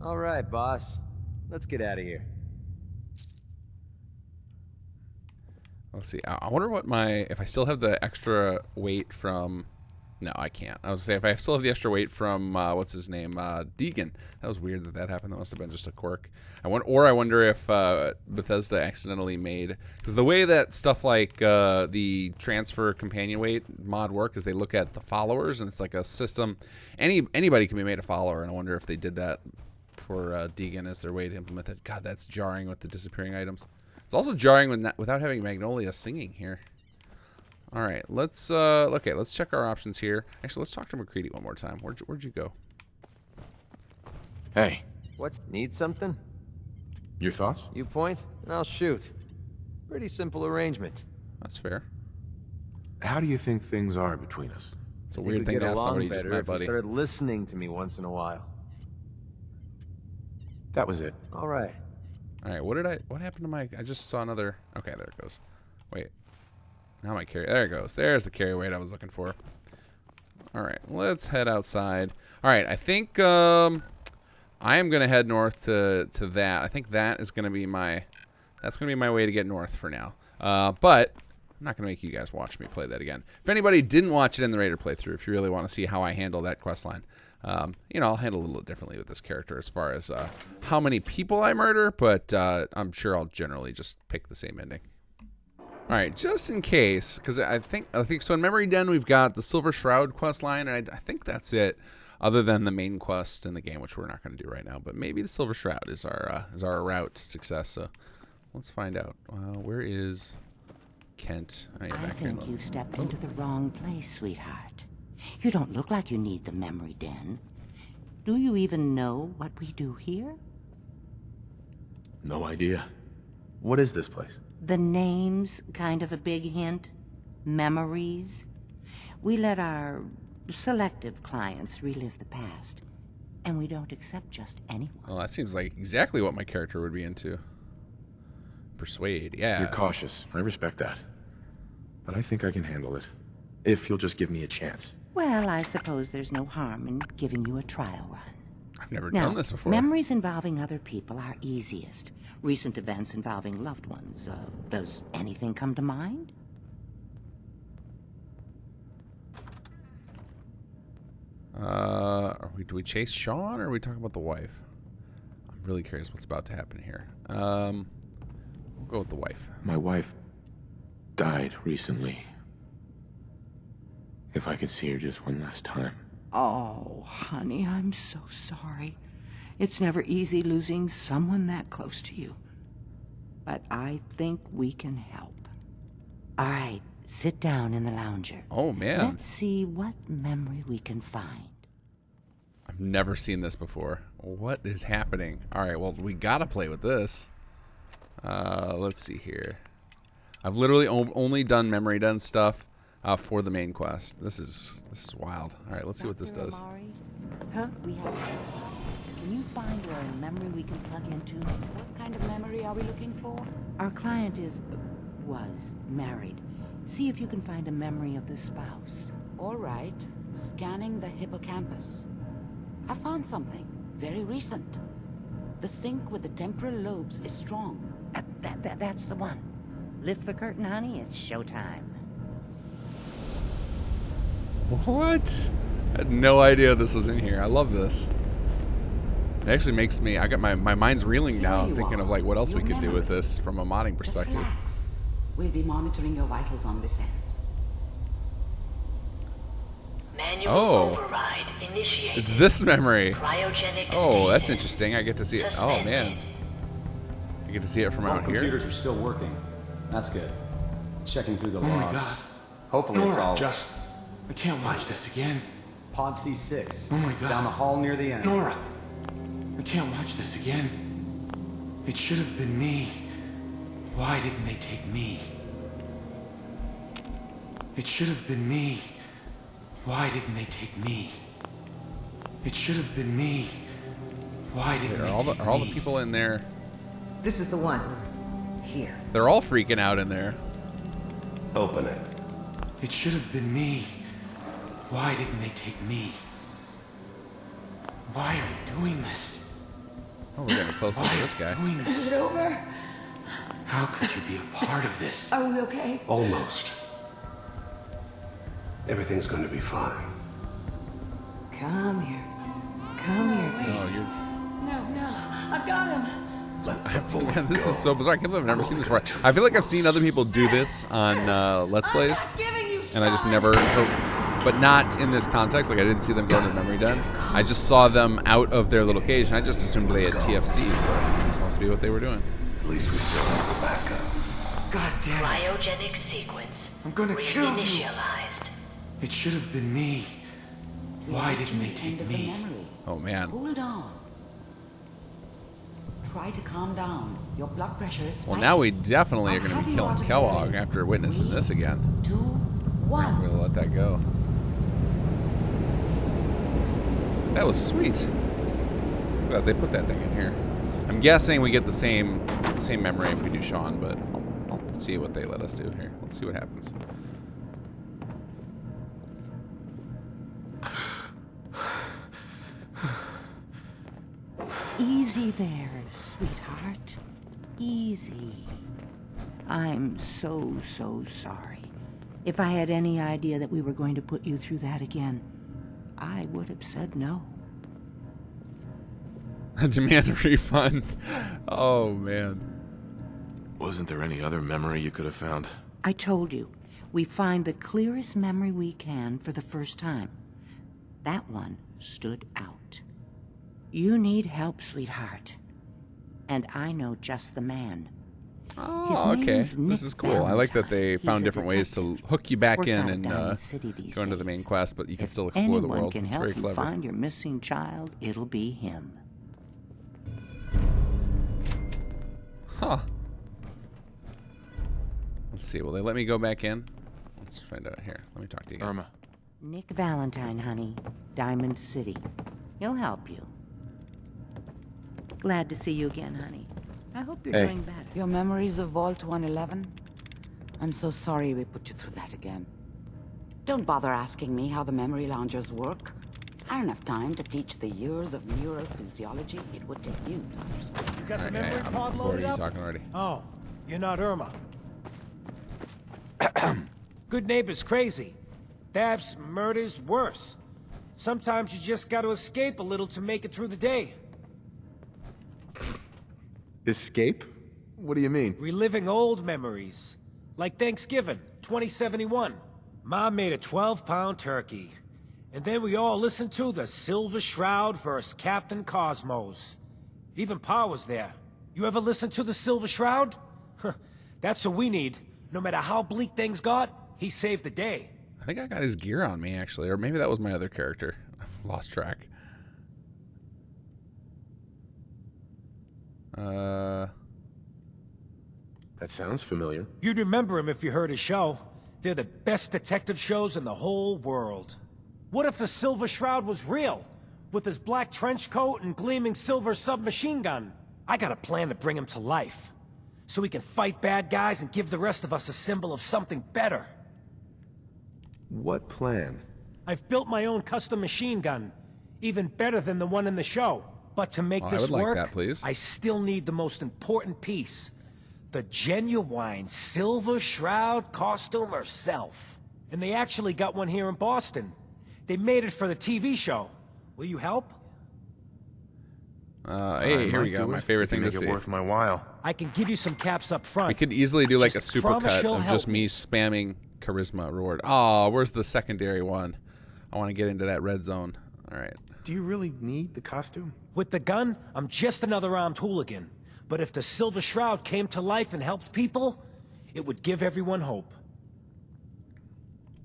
All right, boss. Let's get out of here. Let's see. I wonder what if I still have the extra weight from. No, I can't. I was gonna say if I still have the extra weight from what's his name, Deegan. That was weird that happened. That must have been just a quirk. I wonder if Bethesda accidentally made, because the way that stuff like the transfer companion weight mod work is they look at the followers and it's like a system. Anybody can be made a follower, and I wonder if they did that for Deegan as their way to implement it. God, that's jarring with the disappearing items. It's also jarring without having Magnolia singing here. All right, let's let's check our options here. Actually, let's talk to McCready one more time. Where'd you go? Hey. What? Need something? Your thoughts? You point, and I'll shoot. Pretty simple arrangement. That's fair. How do you think things are between us? It's a weird thing to ask somebody you just met, buddy. If you started listening to me once in a while. That was it. All right. All right, what happened to my, I just saw another, okay, there it goes. Wait, now my carry, there it goes. There's the carry weight I was looking for. All right, let's head outside. All right, I think I am going to head north to that. I think that is going to be that's going to be my way to get north for now. But I'm not going to make you guys watch me play that again. If anybody didn't watch it in the Raider playthrough, if you really want to see how I handle that quest line, you know, I'll handle it a little differently with this character as far as how many people I murder, but I'm sure I'll generally just pick the same ending. All right, just in case, because I think so. In Memory Den, we've got the Silver Shroud quest line, and I think that's it, other than the main quest in the game, which we're not going to do right now. But maybe the Silver Shroud is our route to success. So let's find out. Where is Kent? Oh, yeah, I back here. think you've stepped into the wrong place, sweetheart. You don't look like you need the memory den. Do you even know what we do here? No idea. What is this place? The name's kind of a big hint. Memories. We let our selective clients relive the past. And we don't accept just anyone. Well, that seems like exactly what my character would be into. Persuade, yeah. You're cautious. I respect that. But I think I can handle it. If you'll just give me a chance. Well, I suppose there's no harm in giving you a trial run. I've never Now, done this before. memories involving other people are easiest. Recent events involving loved ones. Does anything come to mind? Do we chase Sean, or are we talking about the wife? I'm really curious what's about to happen here. We'll go with the wife. My wife died recently. If I could see her just one last time. Oh, honey, I'm so sorry. It's never easy losing someone that close to you. But I think we can help. All right, sit down in the lounger. Oh, man. Let's see what memory we can find. I've never seen this before. What is happening? All right, well, we got to play with this. Let's see here. I've literally only done memory done stuff. for the main quest. This is wild. All right, let's see what this does. Huh? We have. Can you find a memory we can plug into? What kind of memory are we looking for? Our client was married. See if you can find a memory of the spouse. All right. Scanning the hippocampus. I found something. Very recent. The sync with the temporal lobes is strong. That's the one. Lift the curtain, honey. It's showtime. What? I had no idea this was in here. I love this. It actually makes me, I got my mind's reeling now. I'm thinking of like what else we could do with this from a modding perspective. Just relax. We'll be monitoring your vitals on this end. Manual override initiated. It's this memory. Cryogenic Oh, that's stasis. interesting. I get to see it. Oh man. I get to see it from out here. Computers are still working. That's good. Checking through the logs. Oh my god. Hopefully Nora, it's all... I can't watch this again. Pod C6. Oh my god. Down the hall near the end. Nora, I can't watch this again. It should have been me. Why didn't they take me? It should have been me. Why didn't they take me? It should have been me. Why didn't they take me? Are all the people in there? This is the one. Here. They're all freaking out in there. Open it. It should have been me. Why didn't they take me? Why are you doing this? Oh, we're getting close to this guy. Doing this? Is it over? How could you be a part of this? Are we okay? Almost. Everything's going to be fine. Come here. Come here. Oh, you're... No, I've got him. Man, this is so bizarre. I can't believe I've never seen this before. I feel like I've seen other people do this on Let's Plays, and I just never, but not in this context. Like I didn't see them go to the memory den. I just saw them out of their little cage, and I just assumed they had TFC. But this must be what they were doing. At least we still have the backup. God damn it. Cryogenic sequence. I'm gonna kill you. Reinitialized. It should have been me. Why didn't they take me? Oh man. Hold on. Try to calm down. Your blood pressure is spiking. Well, now we definitely are going to be killing Kellogg after witnessing this again. 2, 1. I'm going to let that go. That was sweet. Glad they put that thing in here. I'm guessing we get the same memory if we do Sean, but I'll see what they let us do here. Let's see what happens. Easy there, sweetheart. Easy. I'm so sorry. If I had any idea that we were going to put you through that again, I would have said no. Demand a refund. Oh, man. Wasn't there any other memory you could have found? I told you, we find the clearest memory we can for the first time. That one stood out. You need help, sweetheart. And I know just the man. Oh, okay. This is cool. I like that they found different ways to hook you back in and go into the main quest, but you can still explore the world. It's very clever. Anyone can help you find your missing child, it'll be him. Huh. Let's see. Will they let me go back in? Let's find out here. Let me talk to you again. Irma. Nick Valentine, honey. Diamond City. He'll help you. Glad to see you again, honey. I hope you're doing better. Your memories of Vault 111? I'm so sorry we put you through that again. Don't bother asking me how the memory loungers work. I don't have time to teach the years of neurophysiology it would take you to understand. You got the memory pod loaded up? Talking already. Oh, you're not Irma. Good neighbor's crazy. Thefts, murders, worse. Sometimes you just gotta escape a little to make it through the day. Escape? What do you mean? Reliving old memories. Like Thanksgiving, 2071. Mom made a 12-pound turkey. And then we all listened to the Silver Shroud versus Captain Cosmos. Even Pa was there. You ever listen to the Silver Shroud? That's what we need. No matter how bleak things got, he saved the day. I think I got his gear on me, actually. Or maybe that was my other character. I've lost track. That sounds familiar. You'd remember him if you heard his show. They're the best detective shows in the whole world. What if the Silver Shroud was real? With his black trench coat and gleaming silver submachine gun? I got a plan to bring him to life. So we can fight bad guys and give the rest of us a symbol of something better. What plan? I've built my own custom machine gun. Even better than the one in the show. But to make this work, that, please. I still need the most important piece. The genuine Silver Shroud costume herself. And they actually got one here in Boston. They made it for the TV show. Will you help? Hey, here we go. My favorite thing to see. Make it worth my while. I can give you some caps up front. We could easily do like a Just promise supercut you'll of help just me spamming charisma reward. Oh, where's the secondary one? I want to get into that red zone. All right. Do you really need the costume? With the gun, I'm just another armed hooligan. But if the Silver Shroud came to life and helped people, it would give everyone hope.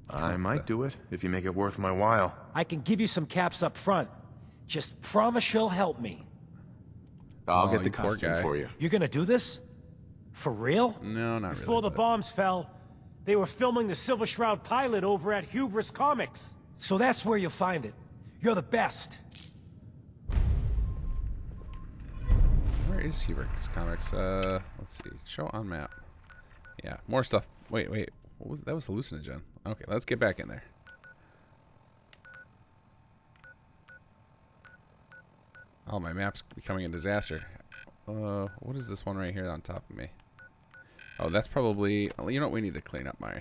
I might do it if you make it worth my while. I can give you some caps up front. Just promise you'll help me. I'll get the costume for you. You're gonna do this? For real? No, not really. Before the bombs fell, they were filming the Silver Shroud pilot over at Hubris Comics. So that's where you'll find it. You're the best. Where is Hubris Comics? Let's see. Show on map. Yeah, more stuff. Wait. What was that? Was hallucinogen. Okay, let's get back in there. Oh, my map's becoming a disaster. What is this one right here on top of me? Oh, that's probably... You know what? We need to clean up my...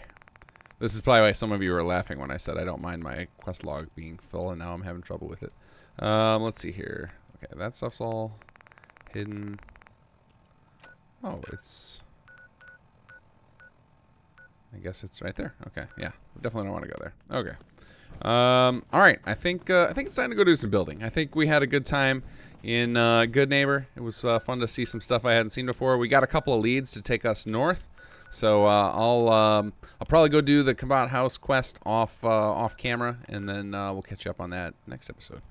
This is probably why some of you were laughing when I said I don't mind my quest log being full, and now I'm having trouble with it. Let's see here. Okay, that stuff's all hidden. Oh, it's... I guess it's right there. Okay, yeah. Definitely don't want to go there. Okay. All right. I think it's time to go do some building. I think we had a good time in Good Neighbor. It was fun to see some stuff I hadn't seen before. We got a couple of leads to take us north. So I'll probably go do the Combat House quest off camera, and then we'll catch you up on that next episode.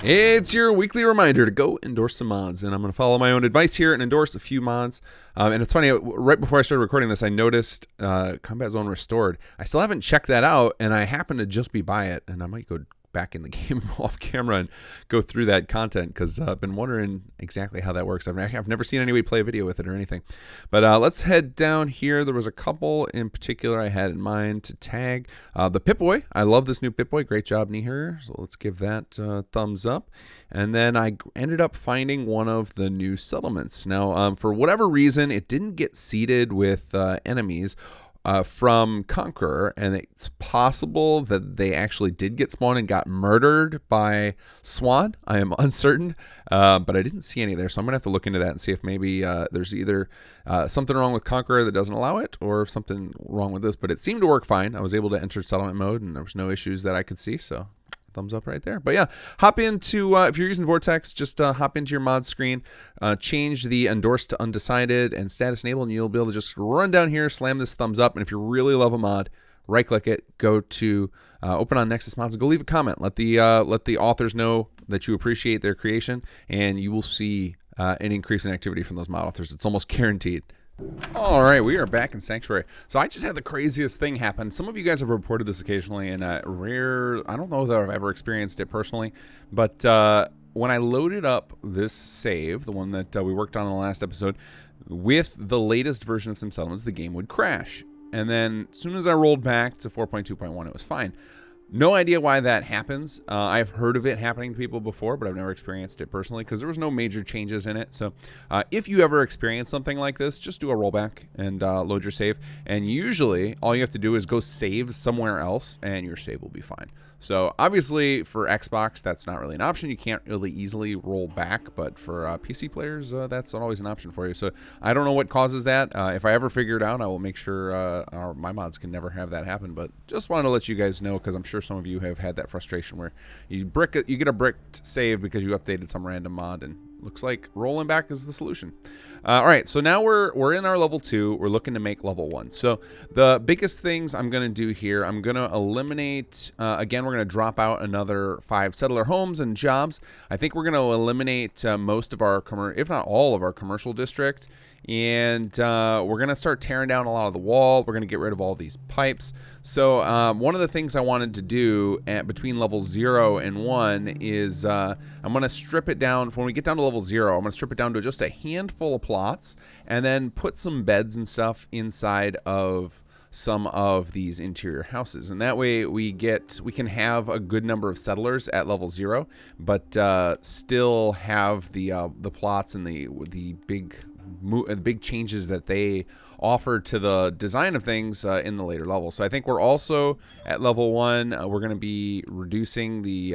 It's your weekly reminder to go endorse some mods, and I'm going to follow my own advice here and endorse a few mods. And it's funny, right before I started recording this, I noticed Combat Zone Restored. I still haven't checked that out, and I happen to just be by it, and I might go back in the game off camera and go through that content, because I've been wondering exactly how that works. I've never seen anybody play a video with it or anything. But let's head down here. There was a couple in particular I had in mind to tag. The Pip-Boy. I love this new Pip-Boy. Great job, Nihir. So let's give that thumbs up. And then I ended up finding one of the new settlements. Now, for whatever reason, it didn't get seeded with enemies from Conqueror, and it's possible that they actually did get spawned and got murdered by Swan. I am uncertain, but I didn't see any there, so I'm gonna have to look into that and see if maybe there's either something wrong with Conqueror that doesn't allow it, or something wrong with this. But it seemed to work fine. I was able to enter settlement mode, and there was no issues that I could see, so thumbs up right there. But yeah, hop into, if you're using Vortex, just hop into your mod screen, change the endorsed to undecided and status enable, and you'll be able to just run down here, slam this thumbs up, and if you really love a mod, right click it, go to open on Nexus Mods, and go leave a comment. Let the authors know that you appreciate their creation, and you will see an increase in activity from those mod authors. It's almost guaranteed. All right, we are back in Sanctuary. So I just had the craziest thing happen. Some of you guys have reported this occasionally, and I don't know that I've ever experienced it personally, but when I loaded up this save, the one that we worked on in the last episode, with the latest version of Sim Settlements, the game would crash. And then as soon as I rolled back to 4.2.1, it was fine. No idea why that happens. I've heard of it happening to people before, but I've never experienced it personally because there was no major changes in it. So if you ever experience something like this, just do a rollback and load your save. And usually all you have to do is go save somewhere else and your save will be fine. So obviously for Xbox, that's not really an option. You can't really easily roll back, but for PC players, that's not always an option for you. So I don't know what causes that. If I ever figure it out, I will make sure my mods can never have that happen. But just wanted to let you guys know, because I'm sure some of you have had that frustration where you get a bricked save because you updated some random mod and looks like rolling back is the solution. All right, so now we're in our level 2. We're looking to make level 1. So the biggest things I'm going to do here, I'm going to eliminate, again, we're going to drop out another 5 settler homes and jobs. I think we're going to eliminate most of our, if not all of our commercial district. And we're going to start tearing down a lot of the wall. We're going to get rid of all these pipes. So one of the things I wanted to do between level 0 and 1 is I'm going to strip it down. When we get down to level 0, I'm going to strip it down to just a handful of plots and then put some beds and stuff inside of some of these interior houses. And that way we can have a good number of settlers at level 0, but still have the plots and the big changes that they offer to the design of things in the later levels. So I think we're also at level 1. We're going to be reducing the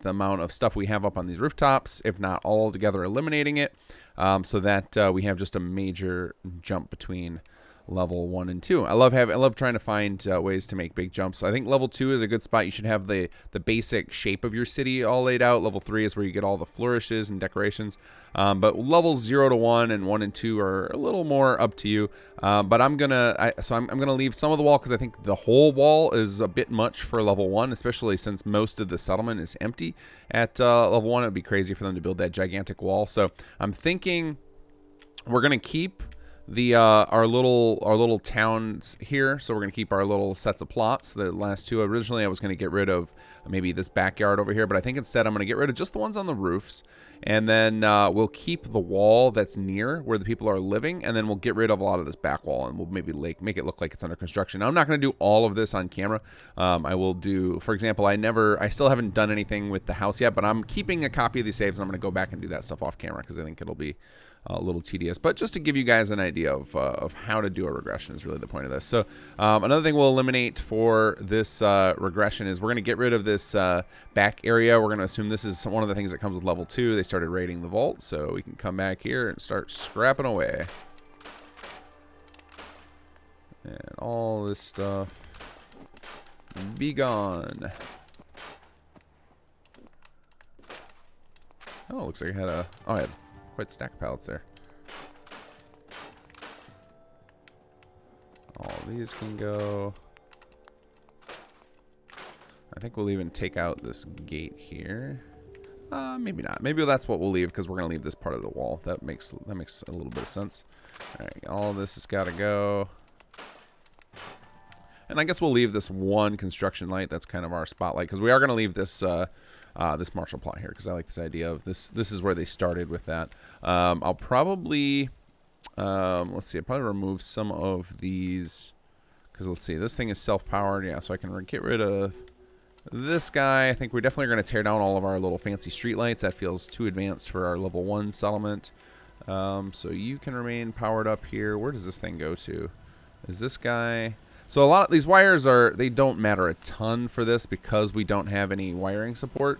amount of stuff we have up on these rooftops, if not altogether eliminating it, so that we have just a major jump between level 1 and 2. I love trying to find ways to make big jumps. I think level 2 is a good spot. You should have the basic shape of your city all laid out. Level 3 is where you get all the flourishes and decorations. But levels 0 to 1 and 1 and 2 are a little more up to you. But I'm gonna leave some of the wall because I think the whole wall is a bit much for level 1, especially since most of the settlement is empty at level 1. It'd be crazy for them to build that gigantic wall. So I'm thinking we're gonna keep our little towns here. So we're gonna keep our little sets of plots. The last 2, originally I was gonna get rid of maybe this backyard over here, but I think instead I'm gonna get rid of just the ones on the roofs, and then we'll keep the wall that's near where the people are living, and then we'll get rid of a lot of this back wall, and we'll maybe make it look like it's under construction. Now, I'm not gonna do all of this on camera. I will do, for example, I still haven't done anything with the house yet, but I'm keeping a copy of these saves, and I'm gonna go back and do that stuff off camera because I think it'll be a little tedious. But just to give you guys an idea of how to do a regression is really the point of this. So another thing we'll eliminate for this regression is we're going to get rid of this back area. We're going to assume this is one of the things that comes with level 2. They started raiding the vault, so we can come back here and start scrapping away. And all this stuff be gone. Oh, looks like I had quite the stack of pallets there. All these can go. I think we'll even take out this gate here. Maybe not. Maybe that's what we'll leave because we're gonna leave this part of the wall. That makes a little bit of sense. All right, all this has got to go. And I guess we'll leave this one construction light. That's kind of our spotlight because we are gonna leave this this martial plot here because I like this idea of this. This is where they started with that. I'll probably let's see. I'll probably remove some of these because let's see. This thing is self-powered, yeah. So I can get rid of this guy. I think we're definitely going to tear down all of our little fancy street lights. That feels too advanced for our level 1 settlement. So you can remain powered up here. Where does this thing go to? Is this guy? So a lot of these wires they don't matter a ton for this because we don't have any wiring support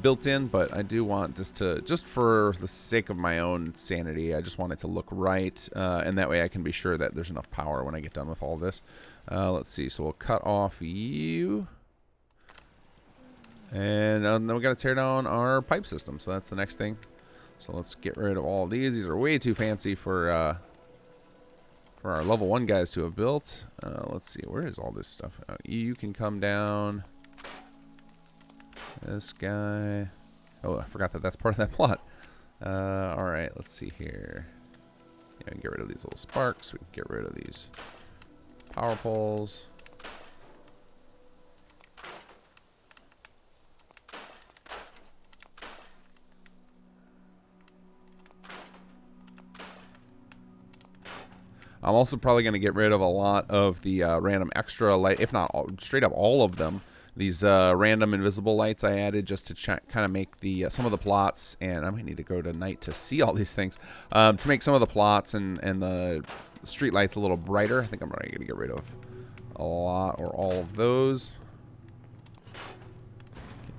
built in, but I do want this just for the sake of my own sanity, I just want it to look right, and that way I can be sure that there's enough power when I get done with all this. Let's see, so we'll cut off you, and then we got to tear down our pipe system, so that's the next thing. So let's get rid of all of these. These are way too fancy for our level 1 guys to have built. Let's see, where is all this stuff? You can come down. This guy. Oh, I forgot that's part of that plot. All right, let's see here. Yeah, we can get rid of these little sparks. We can get rid of these power poles. I'm also probably going to get rid of a lot of the random extra light, if not straight up all of them. These random invisible lights I added just to kind of make the some of the plots, and I might need to go to night to see all these things, to make some of the plots and the street lights a little brighter. I think I'm going to get rid of a lot or all of those.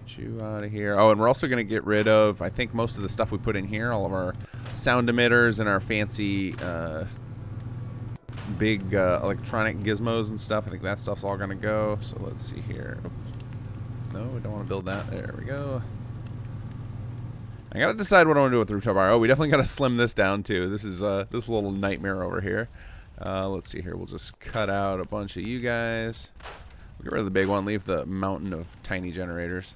Get you out of here. Oh, and we're also going to get rid of, I think, most of the stuff we put in here, all of our sound emitters and our fancy big electronic gizmos and stuff. I think that stuff's all gonna go. So let's see here. Oops. No, we don't want to build that. There we go. I gotta decide what I want to do with the rooftop bar. Oh, we definitely gotta slim this down too. This is this little nightmare over here. Let's see here. We'll just cut out a bunch of you guys. We'll get rid of the big one. Leave the mountain of tiny generators.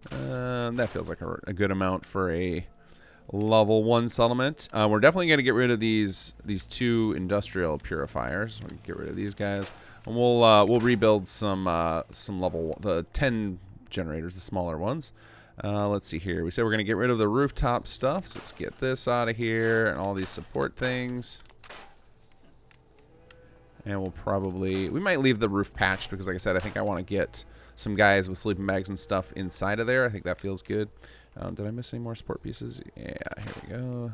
That feels like a good amount for a level 1 settlement. We're definitely gonna get rid of these 2 industrial purifiers. We'll get rid of these guys, and we'll rebuild some level the 10 generators, the smaller ones. Let's see here. We said we're going to get rid of the rooftop stuff, so let's get this out of here and all these support things. And we might leave the roof patched because, like I said, I think I want to get some guys with sleeping bags and stuff inside of there. I think that feels good. Did I miss any more support pieces? Yeah, here we go.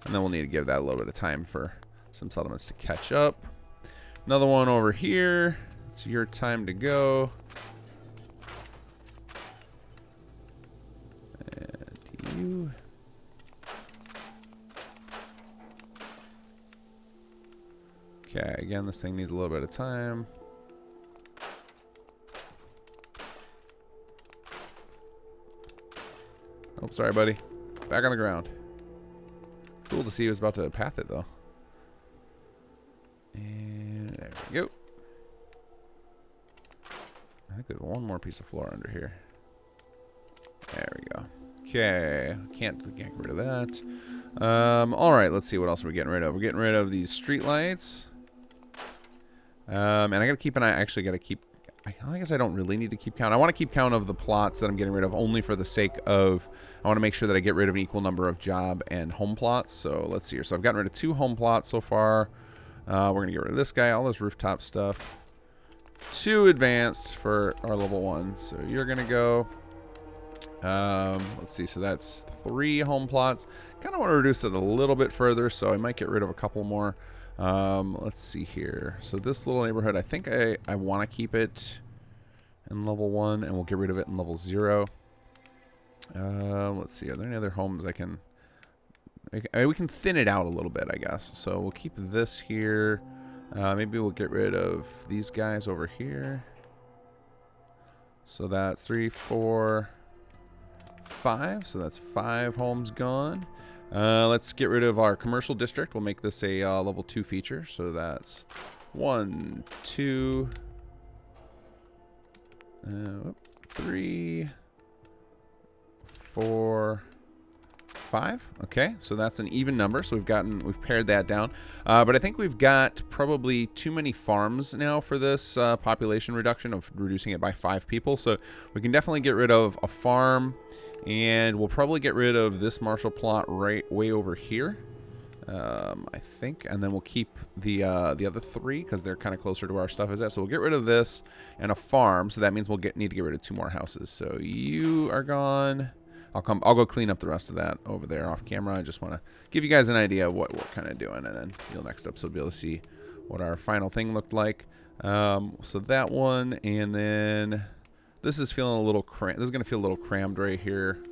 And then we'll need to give that a little bit of time for some settlements to catch up. Another one over here. It's your time to go. You. Okay, again, this thing needs a little bit of time. Oh, sorry, buddy. Back on the ground. Cool to see he was about to path it, though. And there we go. I think there's one more piece of floor under here. There we go. Okay, can't get rid of that. All right, let's see what else we're getting rid of. We're getting rid of these street lights. And I gotta keep an eye. Actually, gotta keep. I guess I don't really need to keep count. I want to keep count of the plots that I'm getting rid of, only for the sake of. I want to make sure that I get rid of an equal number of job and home plots. So let's see here. So I've gotten rid of 2 home plots so far. We're gonna get rid of this guy, all this rooftop stuff. 2 advanced for our level 1. So you're gonna go. Let's see, so that's 3 home plots. Kind of want to reduce it a little bit further, so I might get rid of a couple more. Let's see here. So this little neighborhood, I think I want to keep it in level 1, and we'll get rid of it in level 0. Let's see, are there any other homes we can thin it out a little bit, I guess. So we'll keep this here. Maybe we'll get rid of these guys over here. So that's 3, 4, 5. So that's 5 homes gone. Let's get rid of our commercial district. We'll make this a level 2 feature. So that's 1, 2, 3, 4, 5. Okay, so that's an even number. So we've pared that down. But I think we've got probably too many farms now for this population reduction of reducing it by 5 people. So we can definitely get rid of a farm, and we'll probably get rid of this Marshall plot right way over here. I think, and then we'll keep the other 3 because they're kind of closer to where our stuff is at. So we'll get rid of this and a farm. So that means we'll need to get rid of 2 more houses. So you are gone. I'll go clean up the rest of that over there off camera. I just want to give you guys an idea of what we're kind of doing, and then next episode be able to see what our final thing looked like. So that one, and then this is feeling a little cramped. This is going to feel a little crammed right here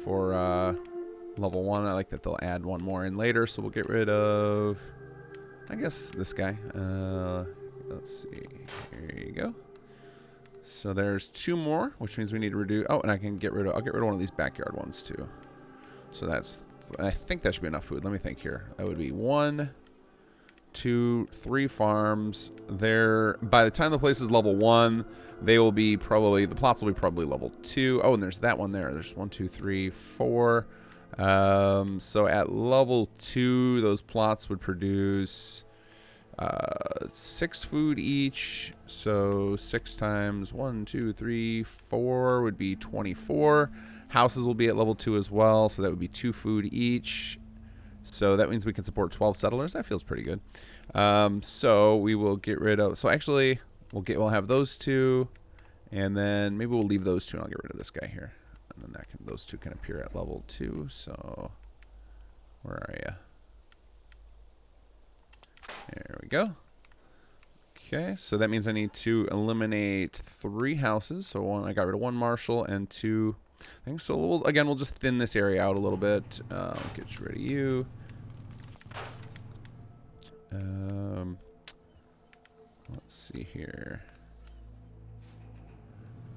for level 1. I like that they'll add 1 more in later, so we'll get rid of, I guess, this guy. Let's see. Here you go. So there's 2 more, which means we need to reduce. Oh, and I'll get rid of one of these backyard ones too. So I think that should be enough food. Let me think here. That would be 1, 2, 3 farms. By the time the place is level 1, the plots will be probably level 2. Oh, and there's that one there. There's 1, 2, 3, 4. So at level 2, those plots would produce 6 food each. So 6 times 1, 2, 3, 4 would be 24. Houses will be at level 2 as well, so that would be 2 food each. So that means we can support 12 settlers. That feels pretty good. So we will get rid of. So actually, we'll have those 2, and then maybe we'll leave those 2, and I'll get rid of this guy here, and then those 2 can appear at level 2. So where are you? There we go. Okay, so that means I need to eliminate 3 houses. So I got rid of 1 Marshall and 2 things. So we'll just thin this area out a little bit. Get rid of you. Let's see here.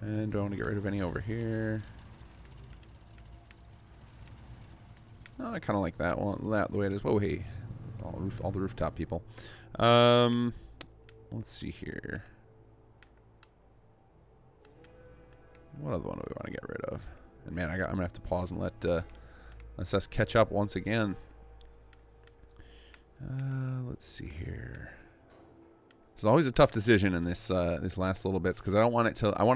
And don't want to get rid of any over here. Oh, I kind of like that one, the way it is. Whoa, hey, all the rooftop people. Let's see here. What other one do we want to get rid of? And man, I'm gonna have to pause and let us catch up once again. Let's see here. It's always a tough decision in this this last little bits because I want it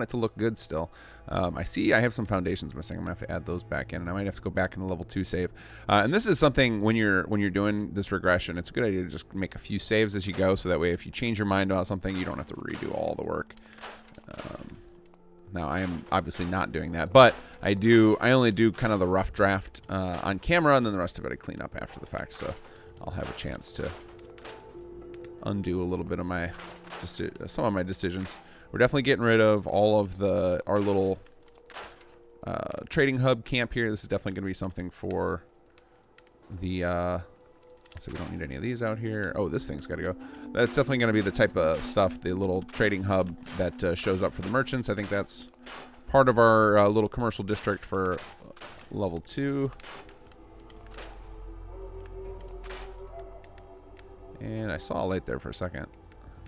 to look good still. I see I have some foundations missing. I'm gonna have to add those back in, and I might have to go back into level 2 save. And this is something when you're doing this regression, it's a good idea to just make a few saves as you go, so that way if you change your mind about something, you don't have to redo all the work. Now I am obviously not doing that, but I only do kind of the rough draft on camera, and then the rest of it I clean up after the fact. So I'll have a chance to undo a little bit of my some of my decisions. We're definitely getting rid of all of our little trading hub camp here. This is definitely going to be something for the so we don't need any of these out here. Oh, this thing's got to go. That's definitely going to be the type of stuff, the little trading hub that shows up for the merchants. I think that's part of our little commercial district for level 2. And I saw a light there for a second.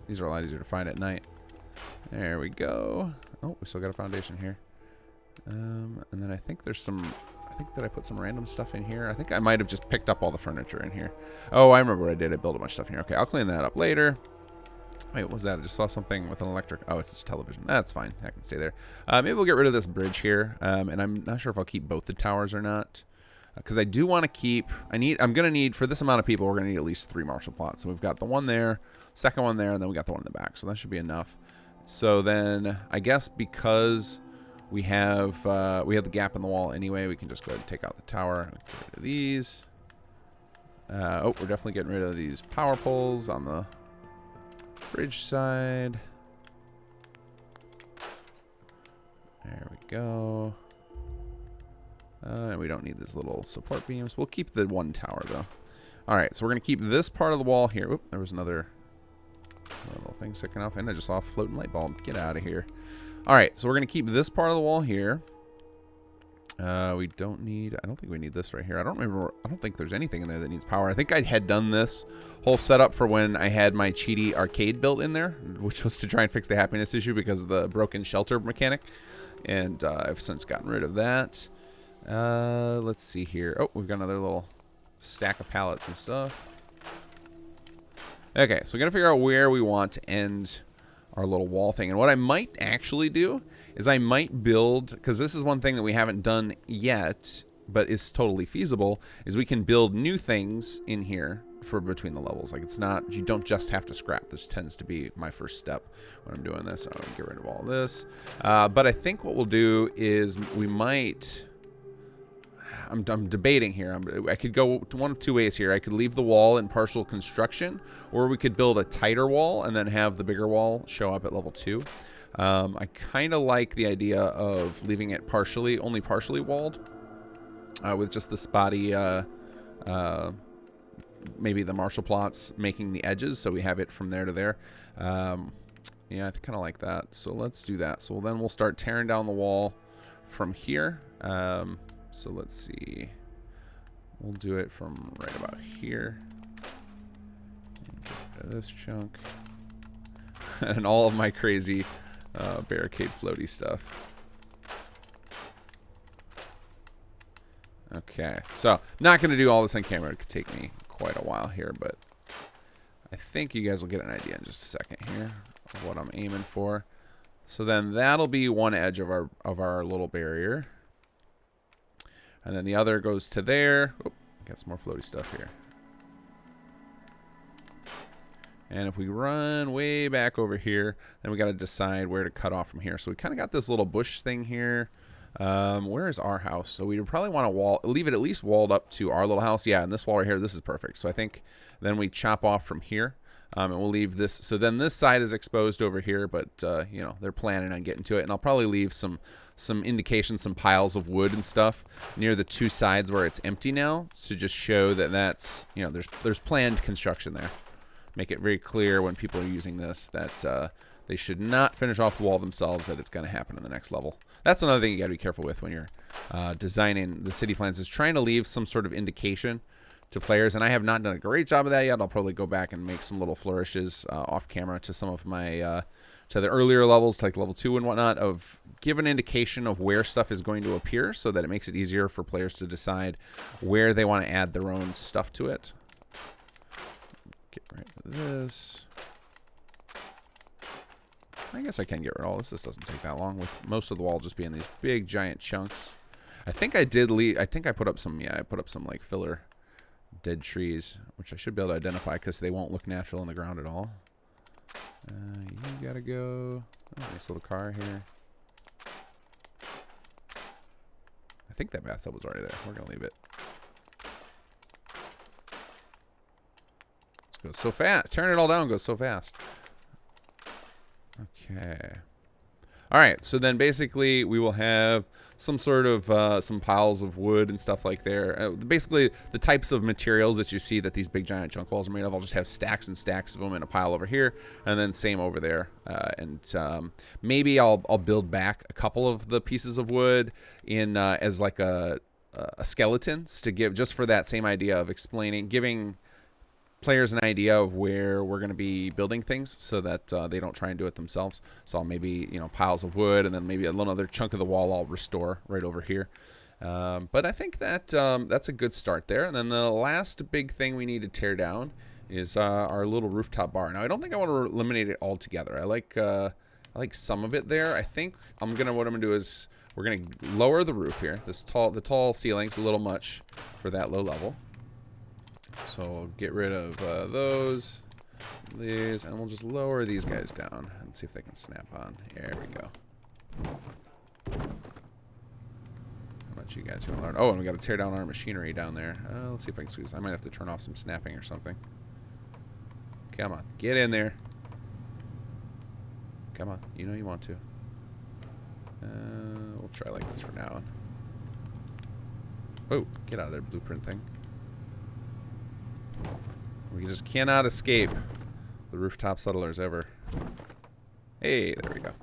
These are a lot easier to find at night. There we go. Oh, we still got a foundation here. And then I think there's some... did I put some random stuff in here? I think I might have just picked up all the furniture in here. Oh, I remember what I did. I built a bunch of stuff in here. Okay, I'll clean that up later. Wait, what was that? I just saw something with an electric... Oh, it's just television. That's fine. That can stay there. Maybe we'll get rid of this bridge here. And I'm not sure if I'll keep both the towers or not. Because I do want to keep... I'm going to need... For this amount of people, we're going to need at least 3 martial plots. So we've got the one there, second one there, and then we got the one in the back. So that should be enough. So then, I guess because... We have the gap in the wall anyway. We can just go ahead and take out the tower. Get rid of these. Oh, we're definitely getting rid of these power poles on the bridge side. There we go. And we don't need these little support beams. We'll keep the one tower though. All right, so we're gonna keep this part of the wall here. Oop, there was another little thing sticking off, and I just saw a floating light bulb. Get out of here. All right, so we're going to keep this part of the wall here. We don't need... I don't think we need this right here. I don't think there's anything in there that needs power. I think I had done this whole setup for when I had my cheaty arcade built in there, which was to try and fix the happiness issue because of the broken shelter mechanic. And I've since gotten rid of that. Let's see here. Oh, we've got another little stack of pallets and stuff. Okay, so we're going to figure out where we want to end our little wall thing. And what I might actually do is I might build, because this is one thing that we haven't done yet, but is totally feasible, is we can build new things in here for between the levels. Like it's not, you don't just have to scrap. This tends to be my first step when I'm doing this. I'll get rid of all this. But I think what we'll do is we might... I'm debating here. I could go one of two ways here. I could leave the wall in partial construction, or we could build a tighter wall and then have the bigger wall show up at level 2. I kind of like the idea of leaving it only partially walled, with just the spotty, maybe the martial plots making the edges, so we have it from there to there. Yeah, I kind of like that. So let's do that. So then we'll start tearing down the wall from here. So let's see. We'll do it from right about here. Get rid of this chunk. And all of my crazy barricade floaty stuff. Okay, so not going to do all this on camera. It could take me quite a while here, but I think you guys will get an idea in just a second here of what I'm aiming for. So then that'll be one edge of our little barrier. And then the other goes to there. Oh, got some more floaty stuff here. And if we run way back over here, then we got to decide where to cut off from here. So we kind of got this little bush thing here. Where is our house? So we would probably want to leave it at least walled up to our little house. Yeah, and this wall right here, this is perfect. So I think then we chop off from here. And we'll leave this. So then this side is exposed over here, but you know, they're planning on getting to it. And I'll probably leave some indications, some piles of wood and stuff near the two sides where it's empty now, to just show that that's, you know, there's planned construction there. Make it very clear when people are using this that they should not finish off the wall themselves, that it's going to happen in the next level. that's another thing you got to be careful with when you're designing the city plans, is trying to leave some sort of indication to players. And I have not done a great job of that yet. I'll probably go back and make some little flourishes off camera to some of my to the earlier levels, like level 2 and whatnot, of give an indication of where stuff is going to appear so that it makes it easier for players to decide where they want to add their own stuff to it. Get rid of this. I guess I can get rid of all this. This doesn't take that long, with most of the wall just being these big giant chunks. I think I did leave, I think I put up some, yeah, I put up some like filler dead trees, which I should be able to identify because they won't look natural in the ground at all. You gotta go. Oh, nice little car here. I think that bathtub was already there. We're gonna leave it. This goes so fast. Tearing it all down goes so fast. Okay. All right. So then basically we will have some sort of some piles of wood and stuff like there. Basically the types of materials that you see that these big giant junk walls are made of. I'll just have stacks and stacks of them in a pile over here, and then same over there. Maybe I'll build back a couple of the pieces of wood in as like a skeletons to give, just for that same idea of explaining, giving players an idea of where we're going to be building things, so that they don't try and do it themselves. So I'll maybe, you know, piles of wood, and then maybe a little other chunk of the wall I'll restore right over here. But I think that that's a good start there. And then the last big thing we need to tear down is our little rooftop bar. Now I don't think I want to eliminate it altogether. I like some of it there. I think what I'm gonna do is we're gonna lower the roof here. The tall ceiling's a little much for that low level. So we'll get rid of these, and we'll just lower these guys down and see if they can snap on. There we go. How much you guys gonna learn? Oh, and we got to tear down our machinery down there. Let's see if I can squeeze. I might have to turn off some snapping or something. Come on, get in there. Come on, you know you want to. We'll try like this for now. Oh, get out of there, blueprint thing. We just cannot escape the rooftop settlers ever. Hey, there we go.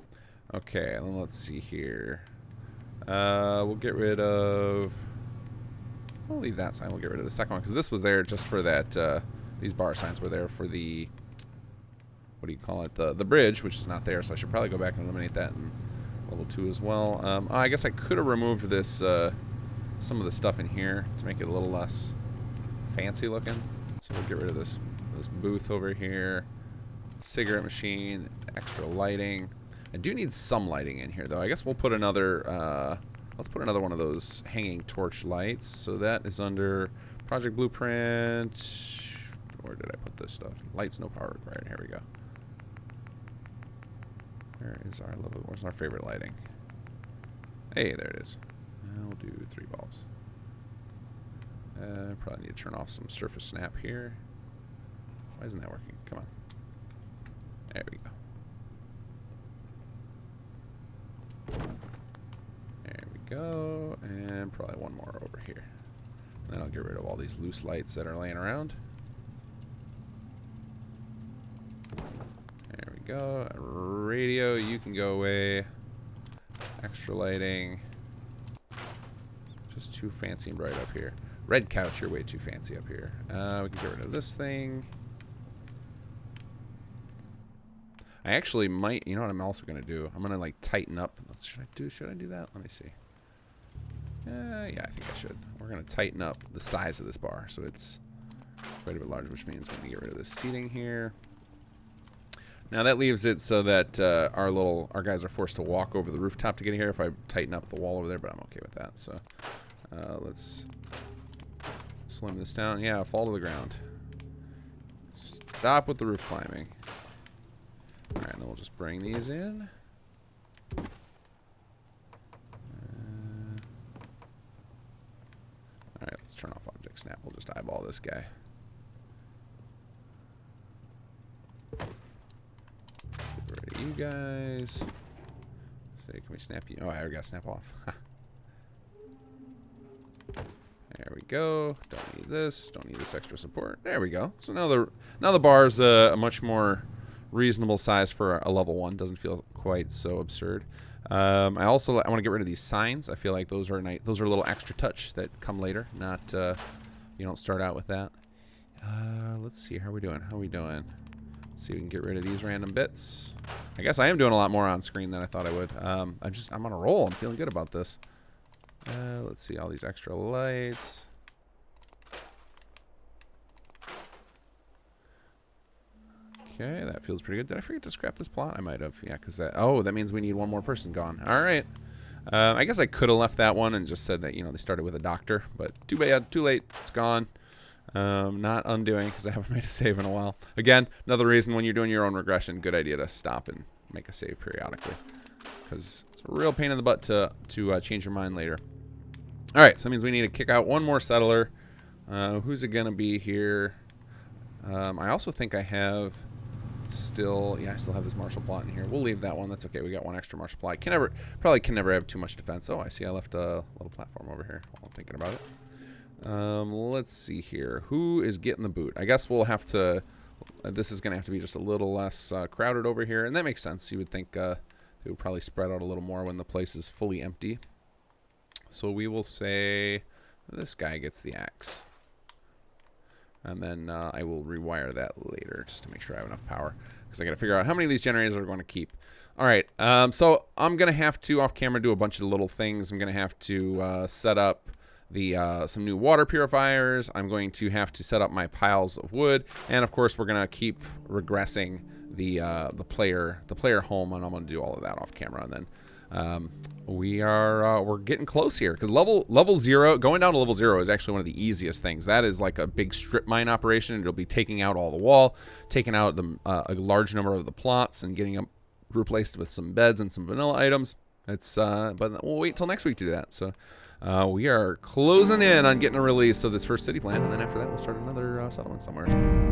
Okay, and then let's see here. We'll get rid of... We'll leave that sign. We'll get rid of the second one, because this was there just for that... these bar signs were there for the... What do you call it? The bridge, which is not there, so I should probably go back and eliminate that in level 2 as well. I guess I could have removed this... some of the stuff in here to make it a little less fancy looking. So we'll get rid of this booth over here, cigarette machine, extra lighting. I do need some lighting in here though. I guess we'll put another, let's put another one of those hanging torch lights. So that is under Project Blueprint. Where did I put this stuff? Lights, no power required. Here we go. Where is our level? Where's our favorite lighting? Hey, there it is. We'll do 3 bulbs. Probably need to turn off some surface snap here. Why isn't that working? Come on. There we go. There we go. And probably one more over here. And then I'll get rid of all these loose lights that are laying around. There we go. Radio, you can go away. Extra lighting. Just too fancy and bright up here. Red couch, you're way too fancy up here. We can get rid of this thing. I actually might, you know what I'm also going to do? I'm going to like tighten up. Should I do that? Let me see. Yeah, I think I should. We're going to tighten up the size of this bar so it's quite a bit larger, which means we're going to get rid of this seating here. Now that leaves it so that our guys are forced to walk over the rooftop to get here if I tighten up the wall over there, but I'm okay with that. So let's slim this down. Yeah, fall to the ground. Stop with the roof climbing. Alright, and then we'll just bring these in. Alright, let's turn off object snap. We'll just eyeball this guy. Get rid of you guys. So can we snap you? Oh, I already got snap off. There we go. Don't need this. Don't need this extra support. There we go. So now the bar's a much more reasonable size for a level 1. Doesn't feel quite so absurd. I want to get rid of these signs. I feel like those are those are a little extra touch that come later. Not you don't start out with that. Let's see. How are we doing? Let's see if we can get rid of these random bits. I guess I am doing a lot more on screen than I thought I would. I'm on a roll. I'm feeling good about this. Let's see, all these extra lights. Okay, that feels pretty good. Did I forget to scrap this plot? I might have. Yeah, because that means we need one more person gone. All right. I guess I could have left that one and just said that, they started with a doctor, but too bad, too late. It's gone. Not undoing because I haven't made a save in a while. Again, another reason when you're doing your own regression, good idea to stop and make a save periodically, because it's a real pain in the butt to change your mind later. All right, so that means we need to kick out one more settler. Who's it gonna be here? I also think I have I still have this martial plot in here. We'll leave that one. That's okay. We got one extra martial plot. Probably can never have too much defense. Oh, I see. I left a little platform over here while I'm thinking about it. Let's see here. Who is getting the boot? I guess we'll have to. This is gonna have to be just a little less crowded over here, and that makes sense. You would think they would probably spread out a little more when the place is fully empty. So we will say this guy gets the axe. And then I will rewire that later just to make sure I have enough power, because I got to figure out how many of these generators are going to keep. All right, so I'm going to have to, off camera, do a bunch of little things. I'm going to have to set up some new water purifiers. I'm going to have to set up my piles of wood. And, of course, we're going to keep regressing the player home, and I'm going to do all of that off camera. And then we're getting close here, because level 0, going down to level 0 is actually one of the easiest things. That is like a big strip mine operation. It'll be taking out all the wall, taking out a large number of the plots, and getting them replaced with some beds and some vanilla items. It's but we'll wait till next week to do that. So we are closing in on getting a release of this first city plan, and then after that we'll start another settlement somewhere.